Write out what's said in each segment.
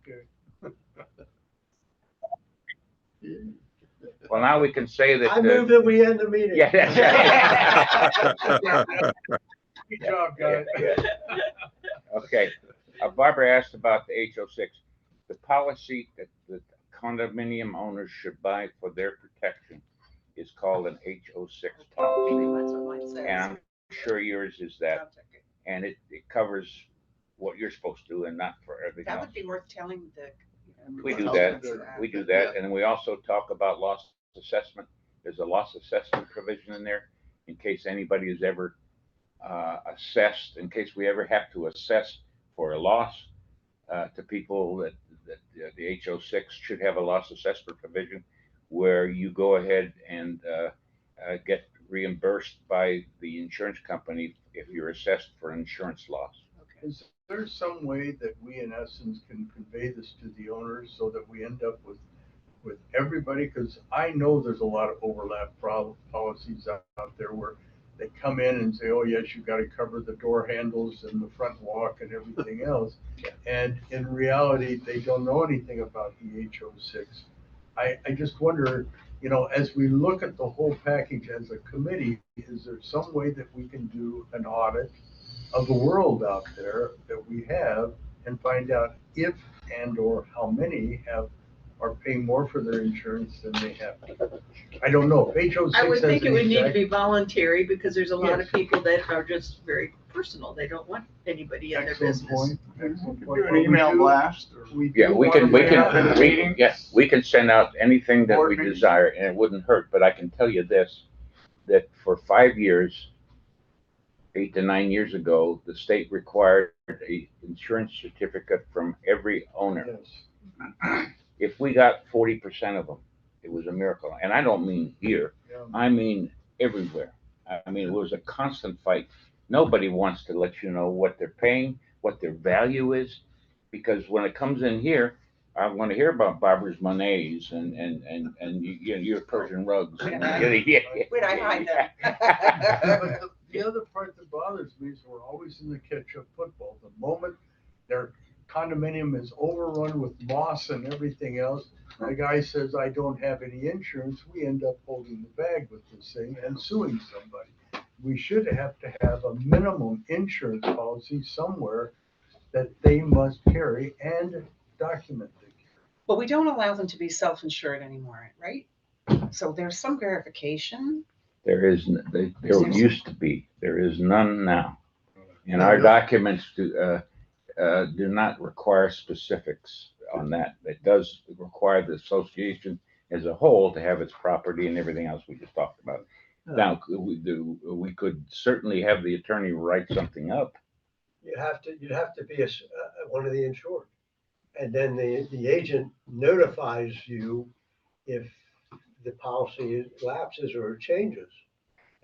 Okay. Well, now we can say that. I move that we end the meeting. Yeah, Good job, guys. Okay. Barbara asked about the H06. The policy that the condominium owners should buy for their protection is called an H06 policy. That's what mine says. And I'm sure yours is that. And it covers what you're supposed to do and not for everything That else. would be worth telling the. We do that. We do that. And we also talk about loss assessment. There's a loss assessment provision in there in case anybody is ever assessed, in case we ever have to assess for a loss to people that the H06 should have a loss assessment provision where you go ahead and get reimbursed by the insurance company if you're assessed for insurance loss. Is there some way that we in essence can convey this to the owners so that we end up with everybody? Because I know there's a lot of overlap policies out there where they come in and say, oh yes, you've got to cover the door handles and the front walk and everything else. And in reality, they don't know anything about the H06. I just wonder, you know, as we look at the whole package as a committee, is there some way that we can do an audit of the world out there that we have and find out if and or how many are paying more for their insurance than they have to? I don't know. If H06 I would think has it would an need to exact- be voluntary because there's a lot of Yes. people that are just very personal. They don't want anybody in their Excellent business. point. Excellent Do point. an But we email do- blast or. Yeah, we can we can send out anything that Board we meeting. desire, and it wouldn't hurt. But I can tell you this, that for 5 years, 8 to 9 years ago, the state required a insurance certificate from every owner. Yes. If we got 40% of them, it was a miracle. And I don't mean here, Yeah. I mean everywhere. I mean, it was a constant fight. Nobody wants to let you know what they're paying, what their value is, because when it comes in here, I want to hear about Barbara's Monets and your Persian rugs. Where'd I hide them? But the other part that bothers me is we're always in the catch-up football. The moment their condominium is overrun with moss and everything else, the guy says, I don't have any insurance, we end up holding the bag with this thing and suing somebody. We should have to have a minimum insurance policy somewhere that they must carry and document it. But we don't allow them to be self-insured anymore, right? So there's some verification. There used to be, there is none now. And our documents do not require specifics on that. It does require the association as a whole to have its property and everything else we just talked about. Now, we could certainly have the attorney write something up. You'd have to be one of the insured. And then the agent notifies you if the policy lapses or changes.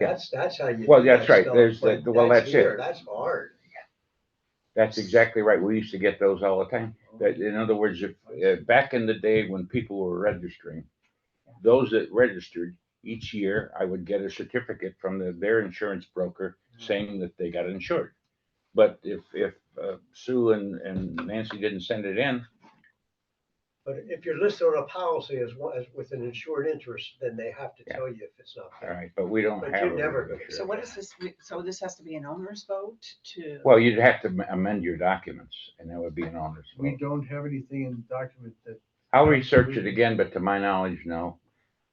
Yeah. That's how you. Well, do that's that right. stuff, There's but that's it. here, that's hard. That's exactly right. We used to get those all the time. That, in other words, if back in the day when people were registering, those that registered each year, I would get a certificate from their insurance broker saying that they got insured. But if Sue and Nancy didn't send it in, But if you're listed on a policy as with an insured interest, then they have to Yeah. tell you if it's not. all right. But we don't But have. you're never gonna- So what is this? So this has to be an owner's vote to. Well, you'd have to amend your documents, and that would be an owner's We vote. don't have anything in the document that, I'll research it again, but to my knowledge, no.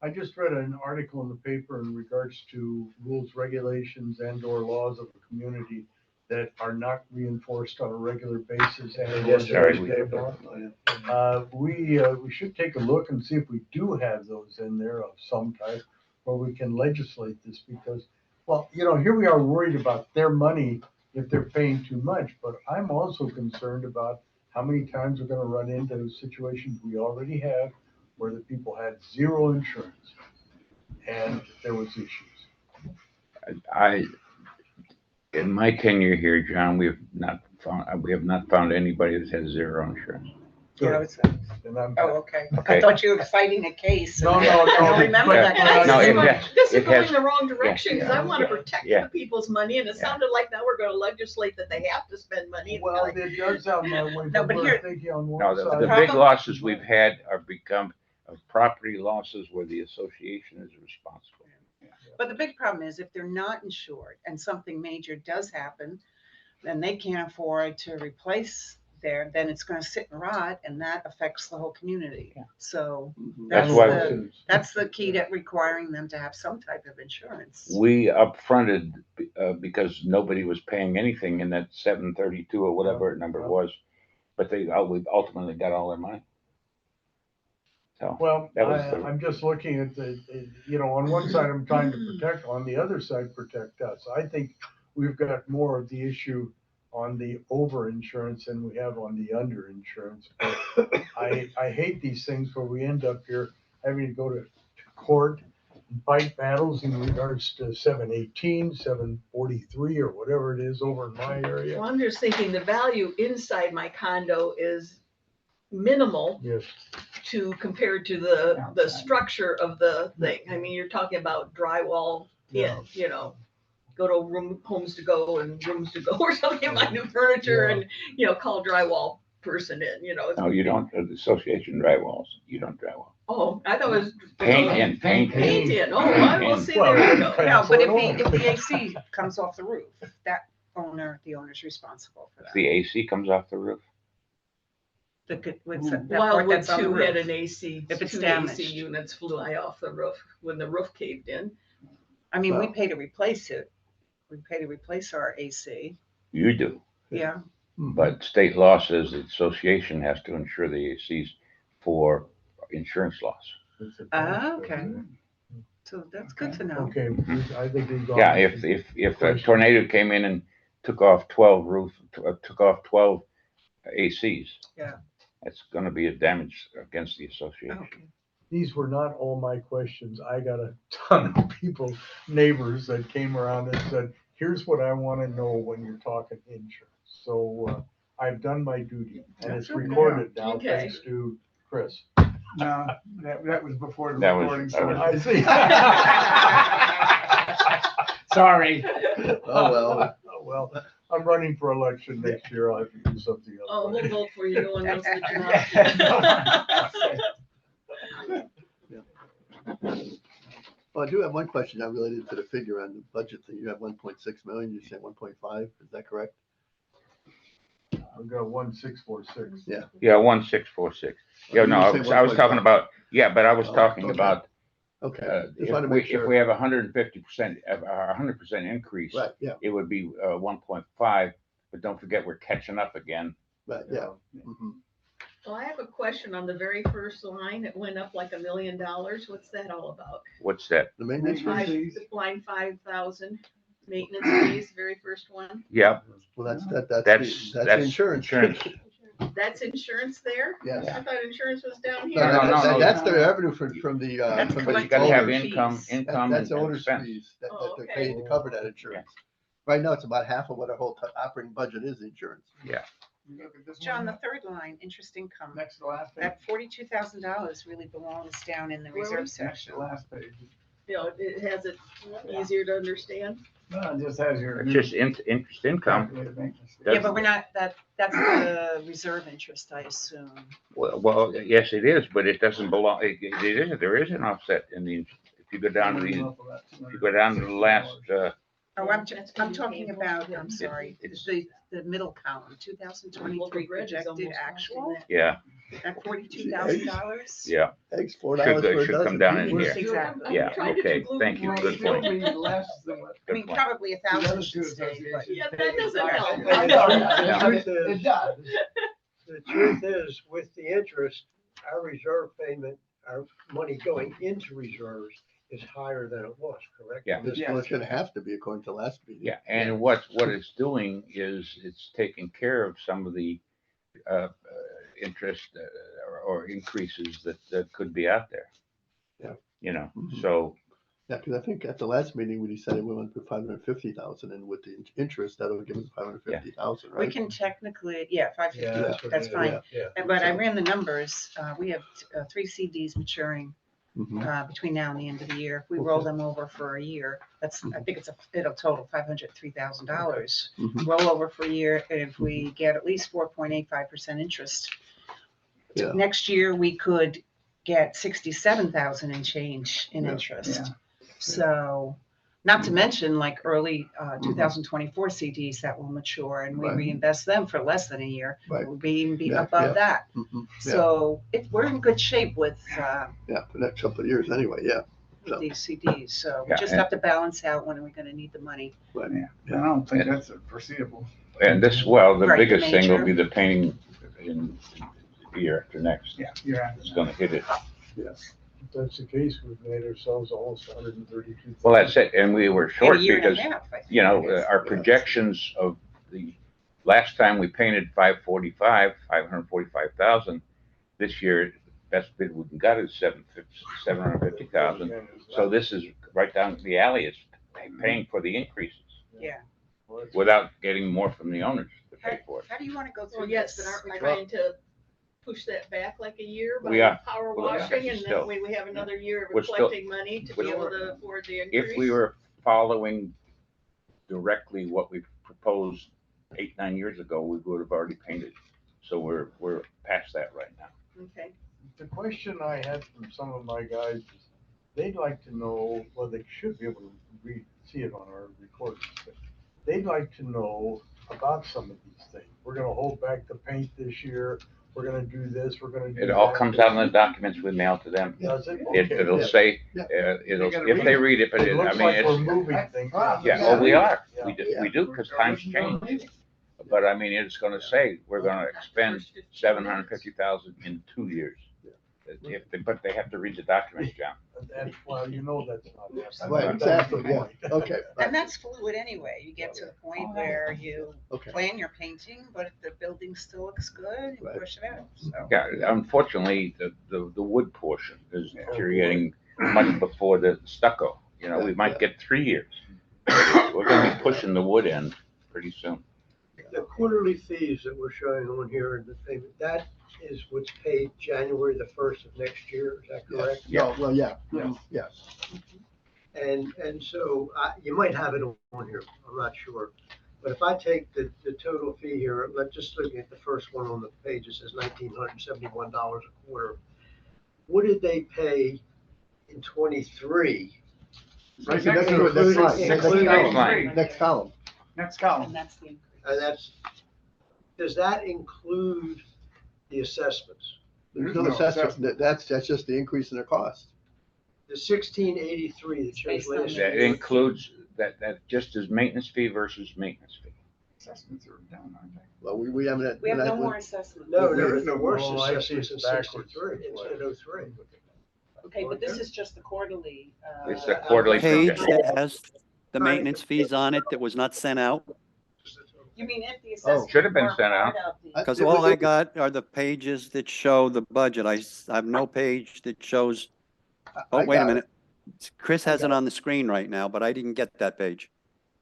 I just read an article in the paper in regards to rules, regulations and or laws of the community that are not reinforced on a regular basis. And Yes, Sorry. we should take a look and see if we do have those in there of some type where we can legislate this because, well, you know, here we are worried about their money if they're paying too much, but I'm also concerned about how many times we're gonna run into situations we already have where the people had zero insurance and there was issues. In my tenure here, John, we have not found anybody that has zero insurance. You know, Good. it's, And I'm, oh, okay. I Okay. thought you were fighting a case. No, and no, I no, don't remember but- that. but I- case. No, This it is going has- the wrong direction, because I want to Yeah. protect Yeah. the people's money, and it Yeah. sounded like now we're gonna legislate that they have to spend money. well, it does sound that way, No, but but we're here- thinking on No, one the side. big Problem- losses we've had are become property losses where the association is responsible. But the big problem is if they're not insured and something major does happen, then they can't afford to replace then it's gonna sit and rot, and that affects the whole community. Yeah. So That's that's why- that's the key to requiring them to have some type of insurance. We upfronted because nobody was paying anything in that 732 or whatever number was, but we ultimately got all their money. So Well, That was the- I'm just looking at on one side, I'm trying to protect, on the other side, protect us. I think we've got more of the issue on the over-insurance than we have on the under-insurance. But I hate these things where we end up here having to go to court and fight battles in regards to 718, 743, or whatever it is over in my area. Well, I'm just thinking the value inside my condo is minimal Yes, compared to the structure of the thing. I mean, you're talking about drywall in, go to homes to go and rooms to go or something, buy new furniture and, call drywall person in, no, you don't. The association drywalls. You don't drywall. Oh, I thought it was. Paint in, paint in. Paint in, oh, I will see, Well, there you go. yeah. No, but if That's what the AC comes off the roof, the owner's responsible for that. The AC comes off the roof. What's that part Wildwood that's on the 2 had roof? an AC, If it's two damaged. AC units fly off the roof when the roof caved in. I mean, we Well- pay to replace it. We pay to replace our AC. You do, Yeah. but state law says the association has to insure the ACs for insurance loss. Okay. So that's good to know. Okay, I think we've gone. Yeah, if a tornado came in and took off 12 ACs. Yeah. That's gonna be a damage against the association. Okay. These were not all my questions. I got a ton of people, neighbors that came around and said, here's what I want to know when you're talking insurance. So I've done my duty and it's recorded now, Okay. thanks to Chris. No, that was before the That was- recording that started. I see. Sorry. Oh, well. Well, I'm running for election next year. I'll have to do something else. Oh, we'll vote for you, no one knows that you're Well, I do have one question now related to the figure on the budget thing. You have 1.6 million, you said 1.5, is that correct? I've got 1646. Yeah, 1646. Yeah, no, I You was say talking 1.5. about, but I was Oh, talking okay. about, Okay, just if wanted to make we sure. have 150%, a 100% increase, Right, yeah, it would be 1.5, but don't forget, we're catching up again. right, yeah. Mhm. Well, I have a question on the very first line. It went up like $1 million. What's that all about? What's that? The maintenance Maintenance fees? fees. Line 5,000, maintenance fees, very first one. Yeah, Well, that's that's the insurance. Insurance. That's insurance there? Yes. I thought insurance was down No, here. no. That's the revenue from the, That's from But the you gotta have owners. income, fees. income That's and owner's expense. fees that Oh, they're okay. paying to cover that insurance. Right now, it's about half of what our whole operating budget is insurance. You look at this John, the one, third line, interest income, next to the last page. that $42,000 really belongs down in the reserve Next to section. the last page. You know, it has it easier to understand. No, it just has your. It's just interest income. calculated maintenance fee. Yeah, but we're not, that's the reserve interest, I assume. Well, yes, it is, but it doesn't belong, there is an offset in the, if you go down to the, if you go down to the last, Oh, I'm talking about, I'm sorry, the middle column, 2023 projected actual yeah, at $42,000. yeah, Eggs, $4 for a should dozen. come down in We're here. still- Exactly. Yeah, trying to okay, conclude thank you, we're good Still point. be less than what. I mean, Good point. probably the other 1,000 two should stay, but Yeah, that doesn't help. I know, yeah, Yeah. it does. The truth is, with the interest, our reserve payment, our money going into reserves is higher than it was, correct? Yeah. Well, it's gonna have to be according to last meeting. Yeah, and what it's doing is it's taking care of some of the interest or increases that could be out there. Yeah. You know, Mhm. so Yeah, because I think at the last meeting, we decided we want to put 550,000 and with the interest, that'll give us 550,000, We right? can technically, yeah, 550, Yeah, what that's it is. fine. Yeah. But I So- ran the numbers. We have 3 CDs maturing Mhm. between now and the end of the year. If we roll them over for a year, I think it'll total $503,000. Mhm. Roll over for a year, and if we get at least 4.85% interest. Yeah. Next year, we could get 67,000 and change in Yeah. interest. Yeah. So, not to mention like early 2024 CDs that will mature and we Right. reinvest them for less than a year. Right. We'll be Yeah, above that. Mhm. Yeah, So we're in good shape with yeah, for the next couple of years anyway, yeah. So- these CDs. So we Yeah, just and- have to balance out when are we going to need the money. But, I don't think that's foreseeable. And this, well, the Right, biggest thing will major. be the painting in the year after next. Yeah, you're right. It's gonna hit it. yes. If that's the case, we've made ourselves almost 132. Well, that's it. And we were In a short year and a because, half, I think you know, it is. our projections of the, last time we painted 545,000. This year, best bid we can got is 750,000. So this is right down the alley. It's paying for the increases Yeah. without getting more from the owners to pay for it. How do you want to go through Well, yes, this? but aren't we I- trying to push that back like a year We by are. power Well, yeah, washing, and still. then when we have another year of We're still- collecting money to we're- be able to afford the increase? If we were following directly what we proposed 8, 9 years ago, we would have already painted. So we're past that right now. Okay, The question I had from some of my guys is, they'd like to know, well, they should be able to see it on our recordings, but they'd like to know about some of these things. We're gonna hold back the paint this year, we're gonna do this, we're gonna do that. It all comes out in the documents we mail to them. Does it? It'll Okay. say, Yeah. it'll, gotta if read they it. read it, but It I looks mean, like we're it's, moving things. yeah, oh, we are. Yeah. We do, because times change. But I mean, it's gonna say, we're gonna expend 750,000 in 2 years. But they have to read the documents, John. And, well, you know that's not happening. Right, exactly, yeah, okay. And that's fluid anyway. You get to the point where you Okay. plan your painting, but if the building still looks good, you Right. push it out. So. Yeah, unfortunately, the wood portion is deteriorating much before the stucco. You know, we might get 3 years. We're gonna be pushing the wood end pretty soon. The quarterly fees that we're showing on here in the thing, that is what's paid January the 1st of next year, is that correct? Yeah, well, yeah, Yeah. yes. And so you might have it on here, I'm not sure. But if I take the total fee here, let's just look at the first one on the page, it says $1,971 a quarter. What did they pay in 23? Right So next next to it, next line, Including- next including- column, next column. Next And column. that's the increase. And does that include the assessments? There's No no assessment, assessment. that's just the increase in their cost. The 1683 that shows Based on last the- That year. includes, that just is maintenance fee versus maintenance fee. Assessments are down, aren't they? Well, we haven't. We have no more assessment. No, there Wait, is no worse oh, I see assessments in it's backwards. 63, it's in 03. Okay, but this is just the quarterly. It's the quarterly Page projection. that has the maintenance fees on it that was not sent out? You mean if the assessment. Should have been were sent out. part of the- Because all I got are the pages that show the budget. I have no page that shows, oh, wait a minute. Chris has it on the screen right now, but I didn't get that page.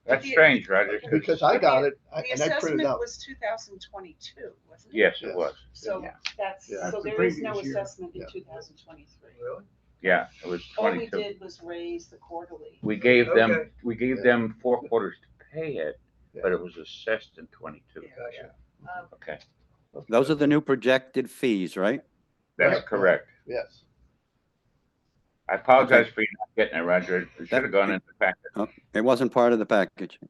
That's strange, Roger. Because I got it, The and I printed it assessment out. was 2022, wasn't it? Yes, it was. So Yeah. that's, Yeah. so That's the there is no previous year. assessment in Yeah. 2023. Really? Yeah, it was All we 22. did was raise the quarterly. We gave them, Okay. we gave them 4 quarters to pay it, but it was assessed in 22. Gotcha. Okay, Those are the new projected fees, right? that's Right. correct. Yes. I apologize for you not getting it, Roger. It should have gone in the packet. It wasn't part of the package. Do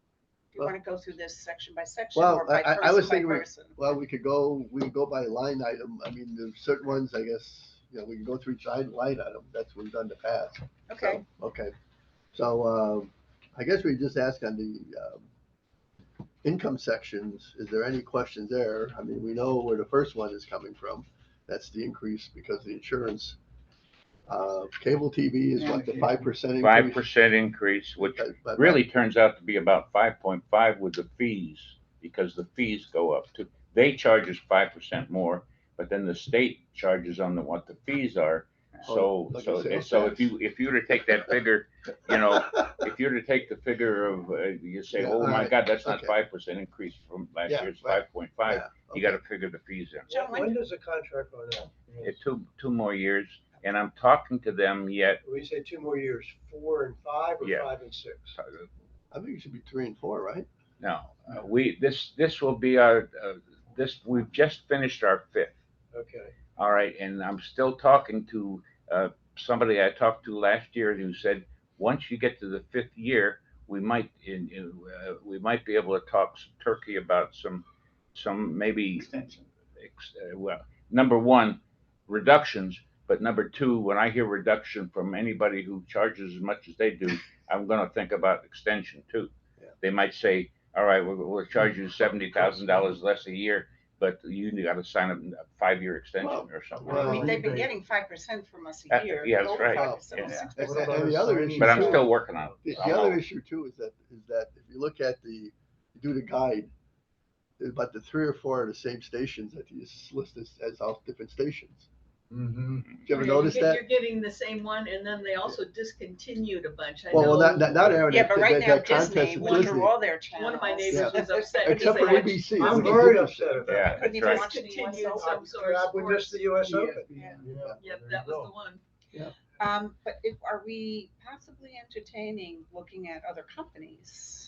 you want to go through this section by section Well, or by I was person by thinking we- person? Well, we could go by line item. I mean, there's certain ones, I guess, we can go through each line item. That's what we've done in the past. Okay, So, okay. So, I guess we just ask on the, income sections, is there any questions there? I mean, we know where the first one is coming from. That's the increase because of the insurance. Cable TV is what, the 5% increase? 5% increase, which But- really turns out to be about 5.5 with the fees, because the fees go up too. They charge us 5% more, but then the state charges on what the fees are. So, like a so, sales so tax? if you were to take that figure, you know, if you were to take the figure of, you say, Yeah, oh all my right, God, that's not okay. 5% increase from last Yeah, year's right. 5.5. Yeah, You okay. gotta figure the fees in. John, When does the contract run out? It's two more years, and I'm talking to them yet. We say 2 more years, 4 and 5 or Yeah. 5 and 6? I think it should be 3 and 4, right? No, this will be we've just finished our 5th. Okay. All right, and I'm still talking to somebody I talked to last year who said once you get to the 5th year, we might we might be able to talk some turkey about some maybe Extension. well, number one, reductions, but number two, when I hear reduction from anybody who charges as much as they do, I'm going to think about extension too. Yeah. They might say, all right, we'll charge you $70,000 less a year, but you got to sign a 5-year extension Well, or something. I mean, well, they've been getting 5% from us a year. Yeah, that's over right. 5%, Yeah. 6%. What about And the a other signing issue But I'm too- still working on it. The other issue too is that if you look at you do the guide, about the 3 or 4 of the same stations that you just list as all different stations. Mm-hmm. Did you ever Yeah, notice that? You're getting the same one, and then they also discontinued a bunch. I Well, know not Aaron. Yeah, but right now that contest Disney with went Disney. through all their channels. one of my neighbors Yeah. was upset because Except they for had ABC. I'm which is very interesting. upset about Yeah, that. Couldn't that's even right. watch the US discontinued Open. some sort of We missed the US Yeah. Open. Yeah. Yep, there that you was go. the one. But are we possibly entertaining looking at other companies,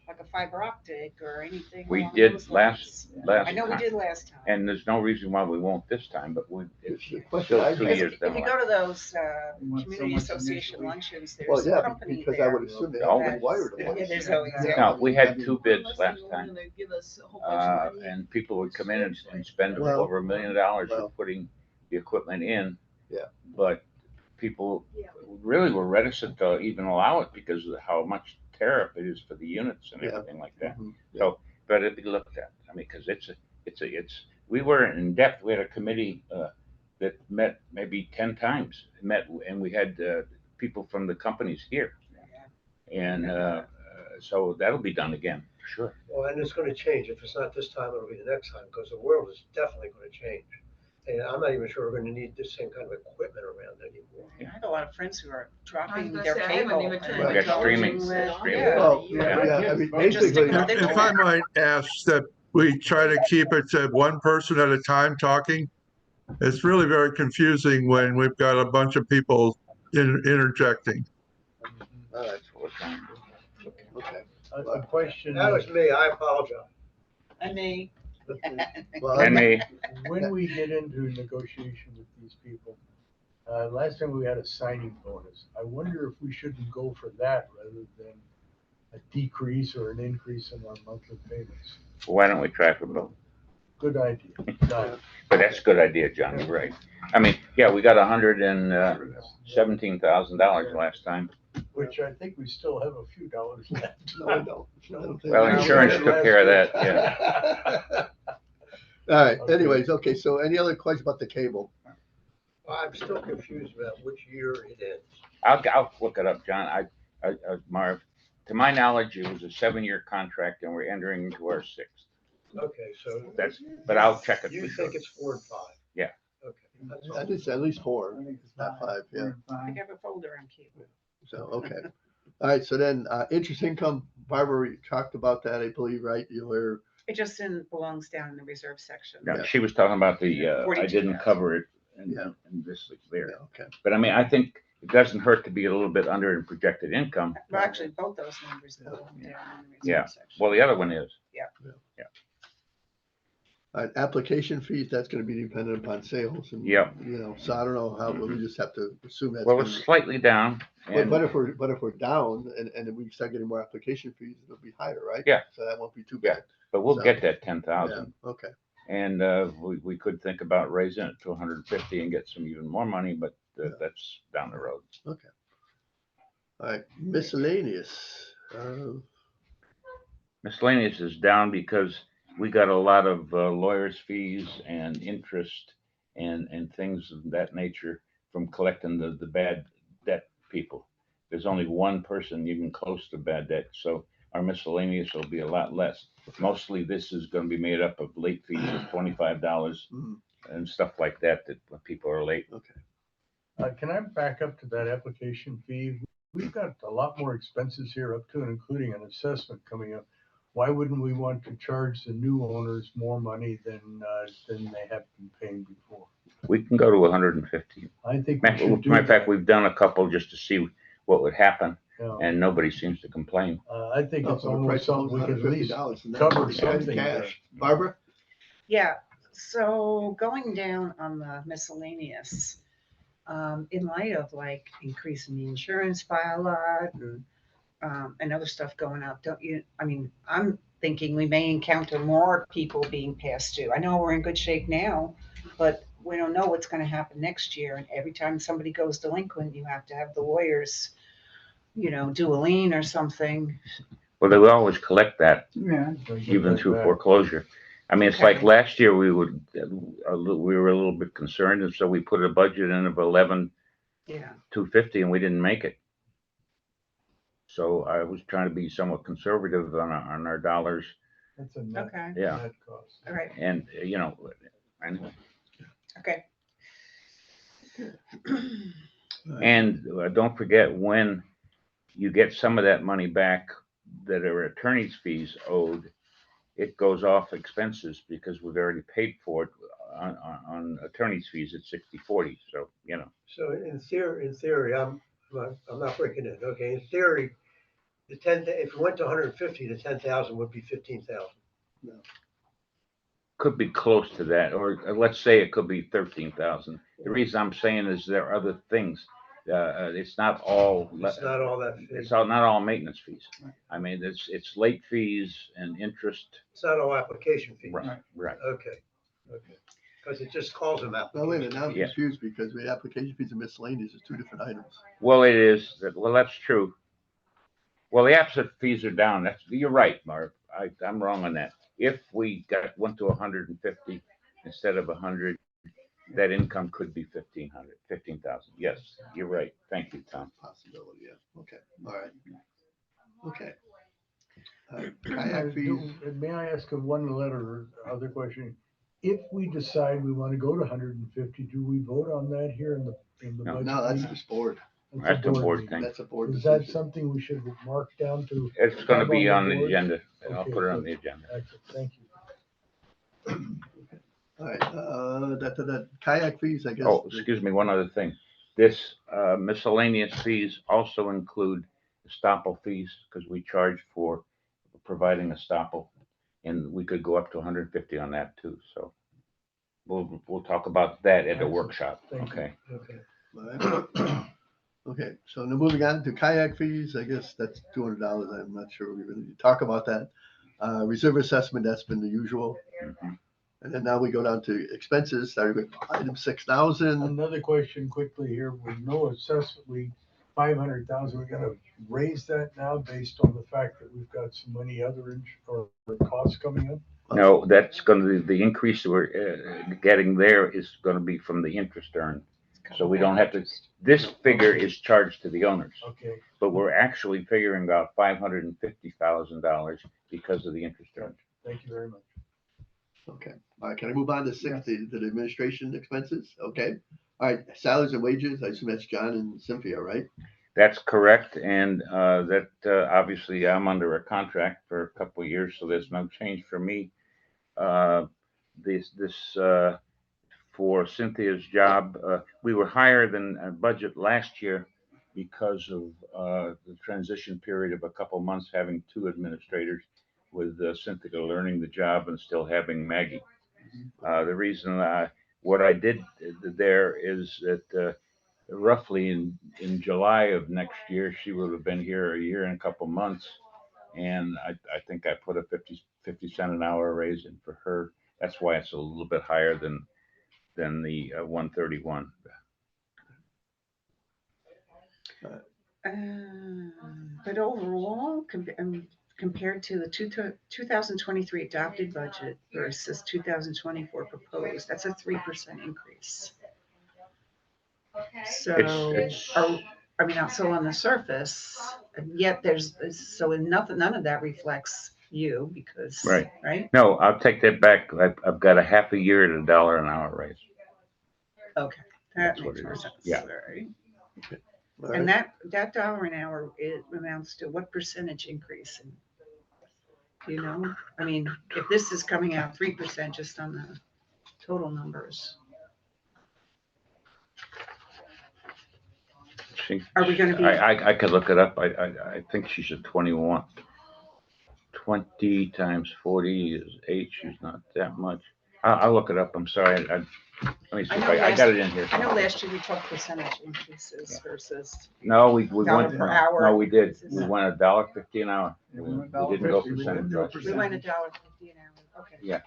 like a fiber optic or anything We along did those last lines? I know we time, did last time. and there's no reason why we won't this time, but it's The question still I 2 have- years If down you the go line. to those We want so community much association initially. luncheons, Well, there's a yeah, company because I there. would assume they Oh. already wired them. Yeah, there's Yeah. always. No, we had I mean, 2 bids Unless last they were time. gonna give us a whole bunch of money. And people would come in and spend Well, over $1 million for well. putting the equipment in. Yeah. But people Yeah. really were reticent to even allow it because of how much tariff it is for the units and Yeah. everything like that. Mhm. So, but it'd be looked at. I mean, because we were in depth. We had a committee that met maybe 10 times, and we had people from the companies here. And so that'll be done again, for sure. Well, and it's gonna change. If it's not this time, it'll be the next time, because the world is definitely gonna change. And I'm not even sure we're gonna need this same kind of equipment around anymore. I had a lot of friends who are I was dropping gonna their say, I haven't cable. even and turned Well, my they're streaming. television set on Streaming. in Well, a year. yeah, I mean, They're just basically, sticking with it. If I might ask that we try to keep it to one person at a time talking, it's really very confusing when we've got a bunch of people interjecting. all right, okay. A question. That was me. I apologize. And they, Well, And they, When we get into negotiation with these people, last time we had a signing bonus. I wonder if we shouldn't go for that rather than a decrease or an increase in our monthly payments. why don't we try for both? Good idea. Done. But that's a good idea, John. You're right. I mean, yeah, we got $117,000 last time. Which I think we still have a few dollars left. No, I don't. I don't think- Well, insurance took care of that, All right, Okay. anyways, okay, so any other questions about the cable? I'm still confused about which year it ends. I'll look it up, John. Marv, to my knowledge, it was a 7-year contract and we're entering into our 6th. Okay, so. But I'll check it You for sure. think it's 4 and 5? Yeah. Okay. That's I all. think it's at least 4, not 5, yeah, I have a folder on cable. so, okay. All right, so then, interest income, Barbara, you talked about that, I believe, right? You were, It just belongs down in the reserve section. No, she was talking about I 42,000. didn't cover it and Yeah. this is yeah, there. okay. But I mean, I think it doesn't hurt to be a little bit under in projected income. Well, actually, both those numbers belong down in the Yeah. reserve section. Well, the other one is. All right, application fees, that's gonna be dependent upon sales and. Yep. You know, so I don't know how, we just have to assume that's. Well, gonna it's be- slightly down. And But if we're down and we start getting more application fees, it'll be higher, right? Yeah. So that won't be too Yeah. bad. But we'll So- get that Yeah, 10,000. okay. And we could think about raising it to 150 and get some even more money, but that's down the road. All right, miscellaneous. Miscellaneous is down because we got a lot of lawyers' fees and interest and things of that nature from collecting the bad debt people. There's only one person even close to bad debt, so our miscellaneous will be a lot less. Mostly this is gonna be made up of late fees of $25 Mhm. and stuff like that, that when people are late. Okay. Can I back up to that application fee? We've got a lot more expenses here up to and including an assessment coming up. Why wouldn't we want to charge the new owners more money than they have been paying before? We can go to 150. I think we Matter should do of fact, that. we've done a couple just to see what would happen, You know. and nobody seems to complain. I think Oh, it's for the almost price of something we could at least $150 and cover that's something there. cash. Barbara? Yeah, so going down on the miscellaneous, in light of like increasing the insurance by a lot and other stuff going up, don't you, I mean, I'm thinking we may encounter more people being past due. I know we're in good shape now, but we don't know what's gonna happen next year. And every time somebody goes delinquent, you have to have the lawyers, do a lien or something. Well, they would always collect that Yeah. even through foreclosure. I mean, it's like Okay. last year we were a little bit concerned, and so we put a budget in of 11,250, Yeah, and we didn't make it. So I was trying to be somewhat conservative on our dollars, That's a net, okay, yeah. net cost. all right, And anyway. okay. And don't forget, when you get some of that money back that are attorney's fees owed, it goes off expenses because we've already paid for it on attorney's fees at 60/40. So, So in theory, I'm not breaking it, okay? In theory, if we went to 150, the 10,000 would be 15,000. could be close to that, or let's say it could be 13,000. The reason I'm saying is there are other things. It's not all. It's not all that fee. It's not all maintenance fees. I mean, it's late fees and interest. It's not all application fees. Right. Okay. Because it just calls them No, wait a minute, application. now I'm Yeah. confused because the application fees and miscellaneous is two different items. Well, it is. Well, that's true. Well, the absent fees are down. You're right, Mark. I'm wrong on that. If we went to 150 instead of 100, that income could be 15,000. Yes, you're right. Thank you, Tom. Possibility, yeah. Okay, all right. Okay. Kayak fees, May I ask other question? If we decide we want to go to 150, do we vote on that here in the No. budget? no, that's meeting? this board. That's a board meeting. thing. That's a board Is that decision. something we should mark down to? It's going to be have on the board? agenda. I'll Okay, put it on good. the agenda. Excellent, thank you. All right, that kayak fees, I guess. Oh, excuse me, one other thing. This miscellaneous fees also include estoppel fees because we charge for providing estoppel, and we could go up to 150 on that too. So we'll talk about that at the Excellent. workshop. Thank you. Okay. Okay. All right. Okay, so now moving on to kayak fees, I guess that's $200. I'm not sure we really need to talk about that. Reserve assessment, that's been the usual. Mhm. And then now we go down to expenses, starting with item 6,000. Another question quickly here, with no assessment, 500,000, we're gonna raise that now based on the fact that we've got so many other or costs coming up? No, that's going to be the increase we're getting there is going to be from the interest earned. So we don't have to. This figure is charged to the owners, Okay, but we're actually figuring about $550,000 because of the interest earned. thank you very much. Okay, all right, can I move on to 60, to the administration expenses? Okay, all right, salaries and wages, I assume that's John and Cynthia, right? That's correct, and that obviously I'm under a contract for a couple of years, so there's no change for me. This for Cynthia's job, we were higher than budget last year because of the transition period of a couple months having two administrators, with Cynthia learning the job and still having Maggie. The reason what I did there is that roughly in July of next year, she would have been here a year and a couple months. And I think I put a 50 cent an hour raise in for her. That's why it's a little bit higher than the 131. But overall, compared to the 2023 adopted budget versus 2024 proposed, that's a 3% increase. So, It's- so on the surface, and yet none of that reflects you because, right? No, I'll take that back. I've got a half a year at $1 an hour raise. Okay, That That's what makes it more is. sense. Yeah. All right. All And right. that dollar an hour, it amounts to what percentage increase? And you know, I mean, if this is coming out 3% just on the total numbers, are we gonna be- I could look it up. I think she's at 21. 20 times 40 is 8. She's not that much. I'll look it up. I'm sorry. Let me see I if know I got it in here. I know last year we talked percentage increases versus No, we dollar went, per hour. no, we did. increases. We went $1.50 an hour. Yeah, We we went didn't go $1.50, we percentage didn't go last We year. went $1.50 an hour, okay. Yeah.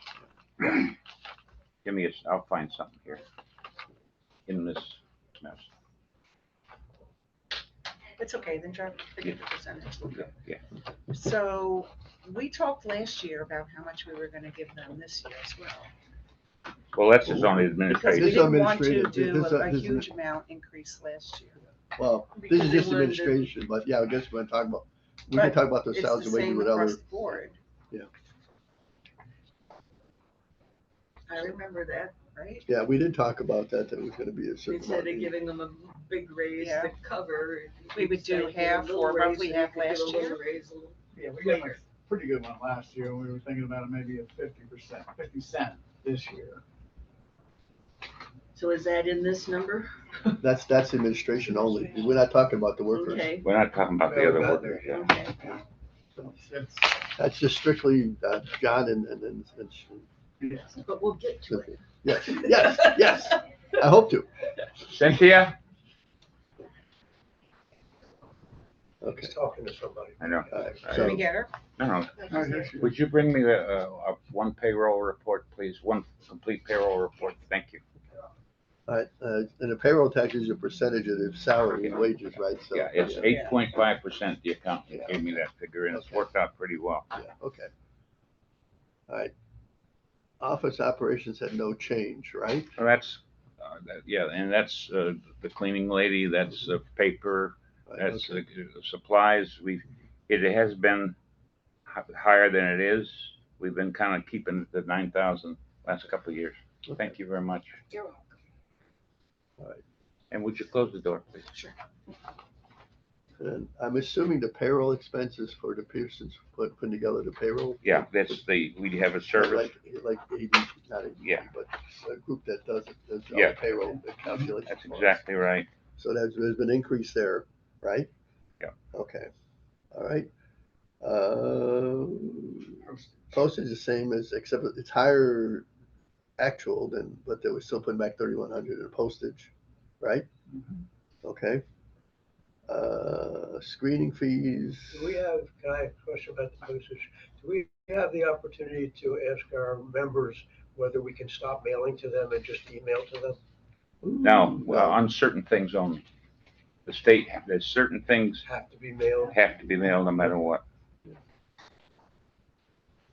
Give me I'll find something here in this mess. It's okay, then forget the percentage. Yeah. So we talked last year about how much we were gonna give them this year as well. Well, that's his only Because we administration. This didn't want to administrative, do this- a this- huge amount increase last year. Well, Because this is they just wanted to- administration, but yeah, I guess we're gonna talk about, we can But talk about the It's salaries the and wages same with across other, the board. Yeah. I remember that, right? yeah, we did talk about that, that was gonna be a certain Instead amount. of giving them a big raise Yeah. to cover. We would do instead give a half little or raise roughly so you half could give last a little year. raise a little Yeah, we got a later. pretty good one last year. We were thinking about maybe a 50%, 50 cent this year. So is that in this number? That's administration only, we're not talking about the workers. Okay, We're not talking about the other Well, workers yet. okay. It's, That's just strictly, John and yes. But we'll get to it. yes, yes, yes, I hope to, Cynthia? okay. He's talking to somebody. I know. All right, Can we so, get her? No, Oh, here she is. would you bring me the, one payroll report, please? One complete payroll report. Thank you. all right, and the payroll tax is a percentage of the salary and wages, right? So, Yeah, it's 8.5%. The accountant gave me that figure and it's Okay. worked out pretty well. Yeah, okay. All right. Office operations had no change, right? So that's, yeah, and that's, the cleaning lady, that's, paper, Right, that's, okay. supplies. It has been higher than it is. We've been kind of keeping it at 9,000 last couple of years. Thank you very much. You're welcome. All right. And would you close the door, please? Sure. And I'm assuming the payroll expenses for the Pearsons putting together the payroll? Yeah, we have a service. Like AD, not AD, Yeah. but a group that does all the Yeah. payroll calculations. That's for us. exactly right. So there's been an increase there, right? Yeah. Okay, all right. Postage is the same as, except it's higher actual than, but they were still putting back 3,100 in postage, right? Okay. Screening fees. Do we have, can I have a question about the postage? Do we have the opportunity to ask our members whether we can stop mailing to them and just email to them? Now, on certain things only. The state, there's certain things Have to be mailed? have to be mailed no matter what.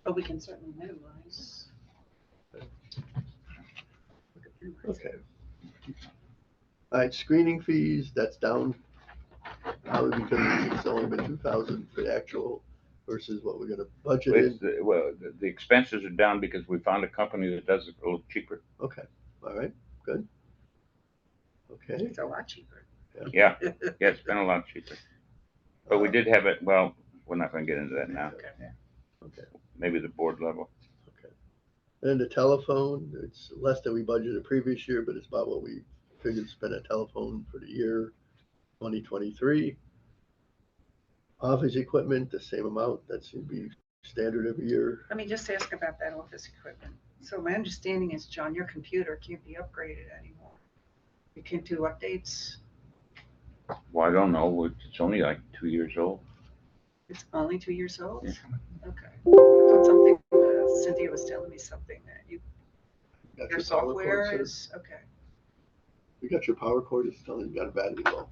But we can certainly minimize. Okay. All right, screening fees, that's down. Probably because it's only been 2,000 for the actual versus what we're gonna budget in. Well, the expenses are down because we found a company that does it a little cheaper. Okay, all right, good. Okay, It's a lot cheaper. Yeah, it's been a lot cheaper. But we did have it, well, we're not gonna get into that now. okay. Maybe the board level. And the telephone, it's less than we budgeted previous year, but it's about what we figured to spend on telephone for the year 2023. Office equipment, the same amount, that should be standard every year. Let me just ask about that office equipment. So my understanding is, John, your computer can't be upgraded anymore. You can't do updates. Well, I don't know, it's only like 2 years old. It's only 2 years old? Yeah. Okay. I thought something, Cynthia was telling me something that Got your power software cord, sir? is, okay. You got your power cord, it's telling you got a battery low.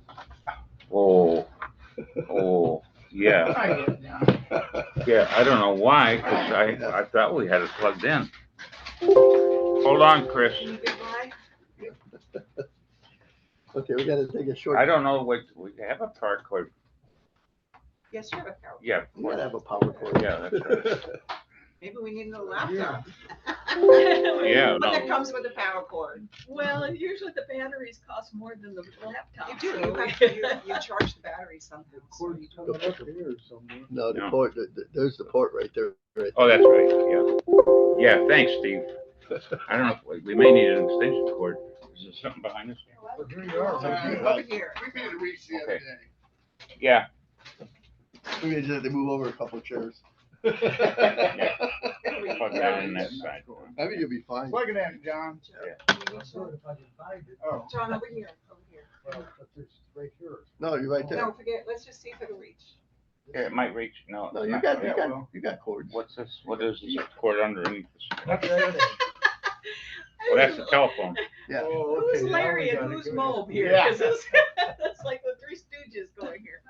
Oh, yeah, yeah, I don't know why, because I thought we had it plugged in. Hold on, Chris. Can you get by? Okay, we gotta take a short. I don't know what, we have a power cord. Yes, you have a power. Yeah, You gotta have a power cord. Yeah, that's right. Maybe we need a laptop. Yeah, One that no. comes with a power cord. Well, and usually the batteries cost more than the laptop. You do, so- you have to, you charge the battery somehow. so Cord's you coming up here somewhere. No, the No. port, there's the port right there, right Oh, that's right, yeah. Yeah, thanks, Steve. I don't know, if we may need an extension cord. Is there something behind us? Well, here you are. Over here. We made a reach the other other day. Yeah, We just had to move over a couple chairs. plug that in that side. I think you'll be fine. Plug it in, John. Oh. John, over here, over here. But it's right here. No, you're right there. No, forget, let's just see if it'll reach. Yeah, it might reach, no. No, you not- got, yeah, you got cords. What's this, what is this cord underneath this? That's right. Well, that's the telephone. Yeah. Oh, Who's okay, now Larry we and gotta who's go. Moe here? Yeah. 'Cause it's, that's like the Three Stooges going here.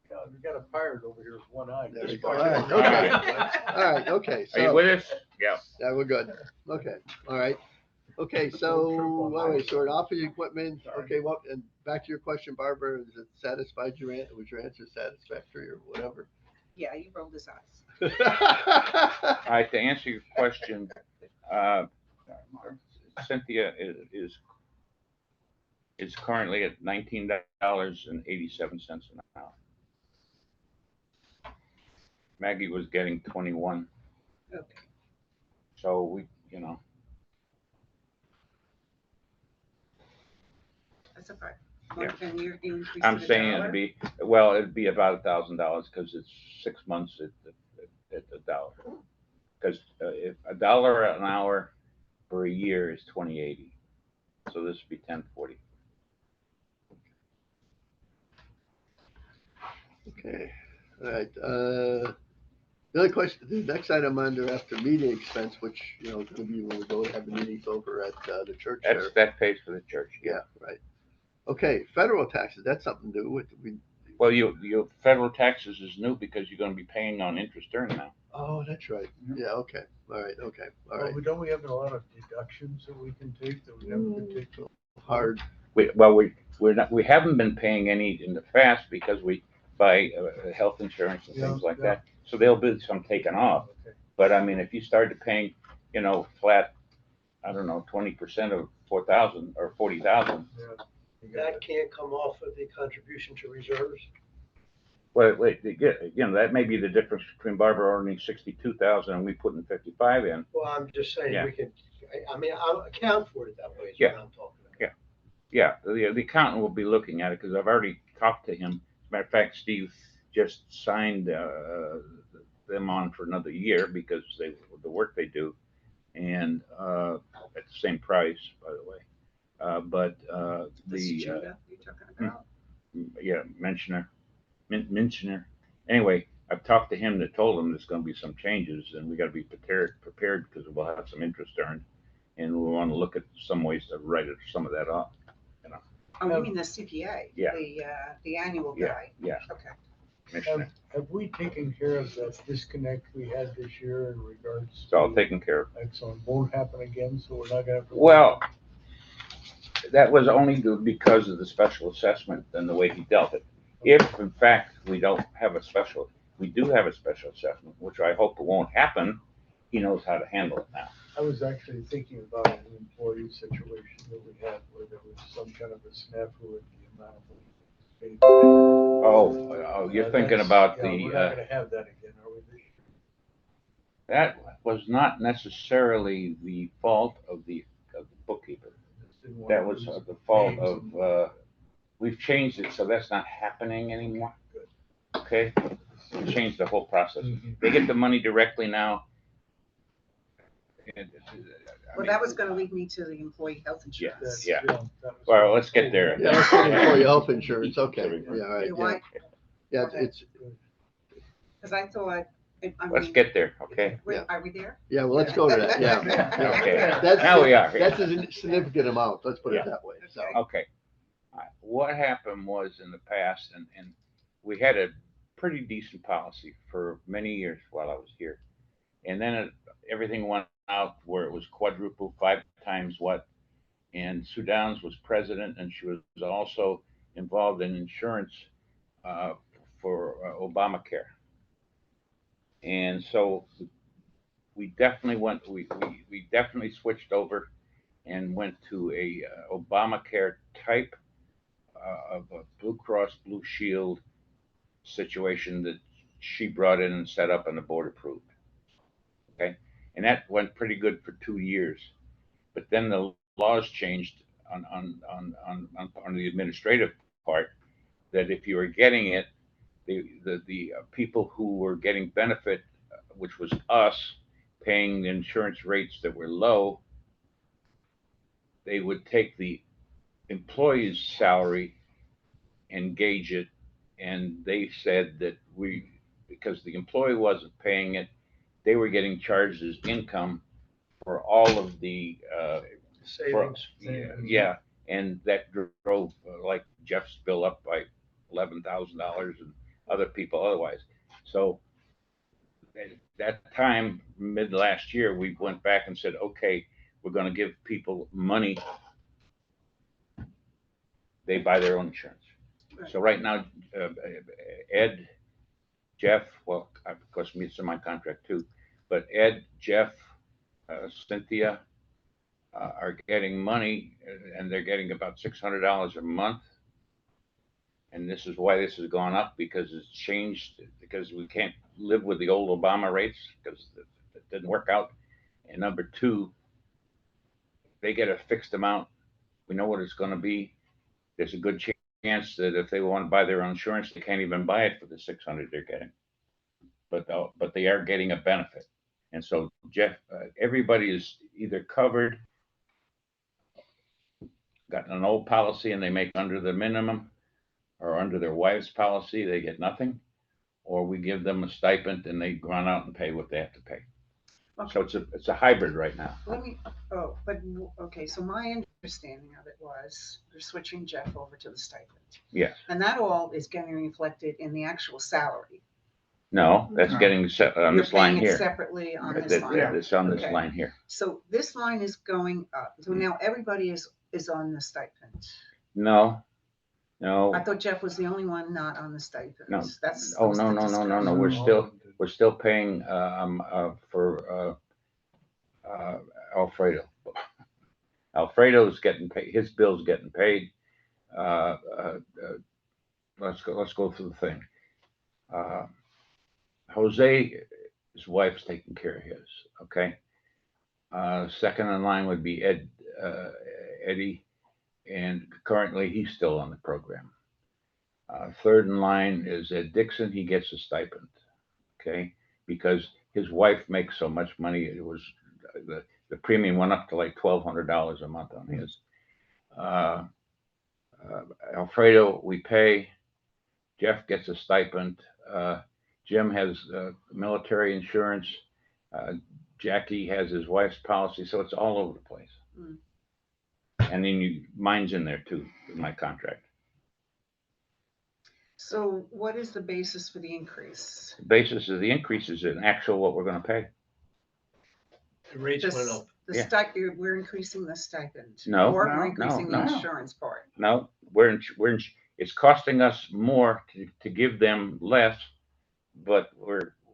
God, we got a pirate over here with one eye. There we Just go. parked All right, over okay. there. All right, okay, Are you so, with us? Yeah. yeah, we're good. Okay, all right. Okay, so, all right, so office equipment, okay, well, and back to your question, Barbara, is it satisfied your answer? Was your answer satisfactory or whatever? Yeah, you rolled his eyes. All right, to answer your question, Cynthia is currently at $19.87 an hour. Maggie was getting 21, Okay. so we, you know, That's a part. Yeah. And you're increasing I'm the saying dollar? it'd be about $1,000 because it's 6 months at $1. Because if $1 an hour for a year is 2080, so this would be 1040. Okay, all right, the other question, the next item under after meeting expense, which, you know, gonna be when we go have the meetings over at, the church there. That pays for the church. Yeah, right. Okay, federal taxes, that's something new, we, Well, your federal taxes is new because you're gonna be paying on interest earned now. oh, that's right, yeah, okay, all right, okay, all Well, right, don't we have a lot of deductions that we can take that we haven't been taking? hard, We haven't been paying any in the past because we buy health insurance and things Yeah, like yeah. that. So there'll be some taken off. Okay. But I mean, if you started paying, you know, flat, I don't know, 20% of 4,000 or 40,000. Yeah. You got That it. can't come off of the contribution to reserves. Well, wait, you know, that may be the difference between Barbara earning 62,000 and we putting 55 in. Well, I'm just saying, Yeah. we can, I mean, I'll account for it that way, is what Yeah. I'm talking about. Yeah, the accountant will be looking at it because I've already talked to him. As a matter of fact, Steve just signed them on for another year because the work they do, and at the same price, by the way. But This the Judah you're talking about? yeah, Mentioner. Anyway, I've talked to him that told him there's going to be some changes, and we got to be prepared because we'll have some interest earned, and we want to look at some ways to write some of that off. Oh, you mean the CPA? Yeah. The annual Yeah, guy? yeah. Okay. Commissioner. Have we taken care of that disconnect we had this year in regards? It's all to- taken care of. Excellent, won't happen again, so we're not gonna have to. Well, that was only because of the special assessment and the way he dealt it. If in fact we do have a special assessment, which I hope it won't happen, he knows how to handle it now. I was actually thinking about an employee situation that we had where there was some kind of a snafu at the amount of. paid. Oh, you're thinking That's- about yeah, We're not gonna have that again, are we? this year? that was not necessarily the fault of the bookkeeper. Just didn't want That to was lose the fault names of, we've changed it, so that's not happening anymore. Good. Okay? We changed the whole process. Mhm. They get the money directly now. And, I Well, mean, that was gonna lead me to the employee health insurance. That's- Yeah. that was- Well, let's get there. yeah, let's get employee health insurance, okay, There we go. yeah, all right, You yeah, want, yeah, it's, because I thought, I Let's mean, get there, okay? wait, yeah. are we there? yeah, well, let's go to that, yeah. yeah. Okay. That's, Now we are. that's a significant amount, let's put Yeah. it that way, so. Okay. All right. What happened was in the past, and we had a pretty decent policy for many years while I was here. And then everything went out where it was quadruple, 5 times what. And Sue Downs was president, and she was also involved in insurance for Obamacare. And so we definitely we definitely switched over and went to a Obamacare type of a Blue Cross Blue Shield situation that she brought in and set up and the board approved. Okay, and that went pretty good for 2 years, but then the laws changed on the administrative part, that if you were getting it, the people who were getting benefit, which was us paying the insurance rates that were low, they would take the employee's salary and gauge it, and they said that because the employee wasn't paying it, they were getting charged as income for all of the Savings. yeah, and that drove like Jeff's bill up by $11,000 and other people otherwise. So at that time, mid last year, we went back and said, okay, we're going to give people money. They buy their own insurance. So right now, Ed, Jeff, well, of course, it's in my contract too, but Ed, Jeff, Cynthia are getting money, and they're getting about $600 a month. And this is why this has gone up, because it's changed, because we can't live with the old Obama rates because it didn't work out. And number two, they get a fixed amount. We know what it's going to be. There's a good chance that if they want to buy their own insurance, they can't even buy it for the $600 they're getting. But they are getting a benefit. And so Jeff, everybody is either covered, got an old policy and they make under the minimum, or under their wife's policy, they get nothing, or we give them a stipend and they run out and pay what they have to pay. Okay. So it's a hybrid right now. Okay, so my understanding of it was they're switching Jeff over to the stipend. Yes. And that all is getting reflected in the actual salary. No, that's getting set on You're this line paying it here. separately on this line. It's on this Okay. line here. So this line is going up. So now everybody is on the stipend. No. I thought Jeff was the only one not on the stipend. No. That's. Oh, was no, the no, no, no, discussion. no. We're still paying for Alfredo. Alfredo's getting paid. His bill's getting paid. Let's go through the thing. Jose, his wife's taking care of his. Okay. Second in line would be Eddie, and currently he's still on the program. Third in line is Ed Dixon. He gets a stipend. Okay, because his wife makes so much money. It was the premium went up to like $1,200 a month on his. Alfredo, we pay. Jeff gets a stipend. Jim has military insurance. Jackie has his wife's policy, so it's all over the place. Mm. And then mine's in there too, in my contract. So what is the basis for the increase? The basis of the increase is in actual what we're going to pay. The rates went up. Yeah. We're increasing the stipend. No, Or no, we're increasing no, the no. insurance part. No, it's costing us more to give them less, but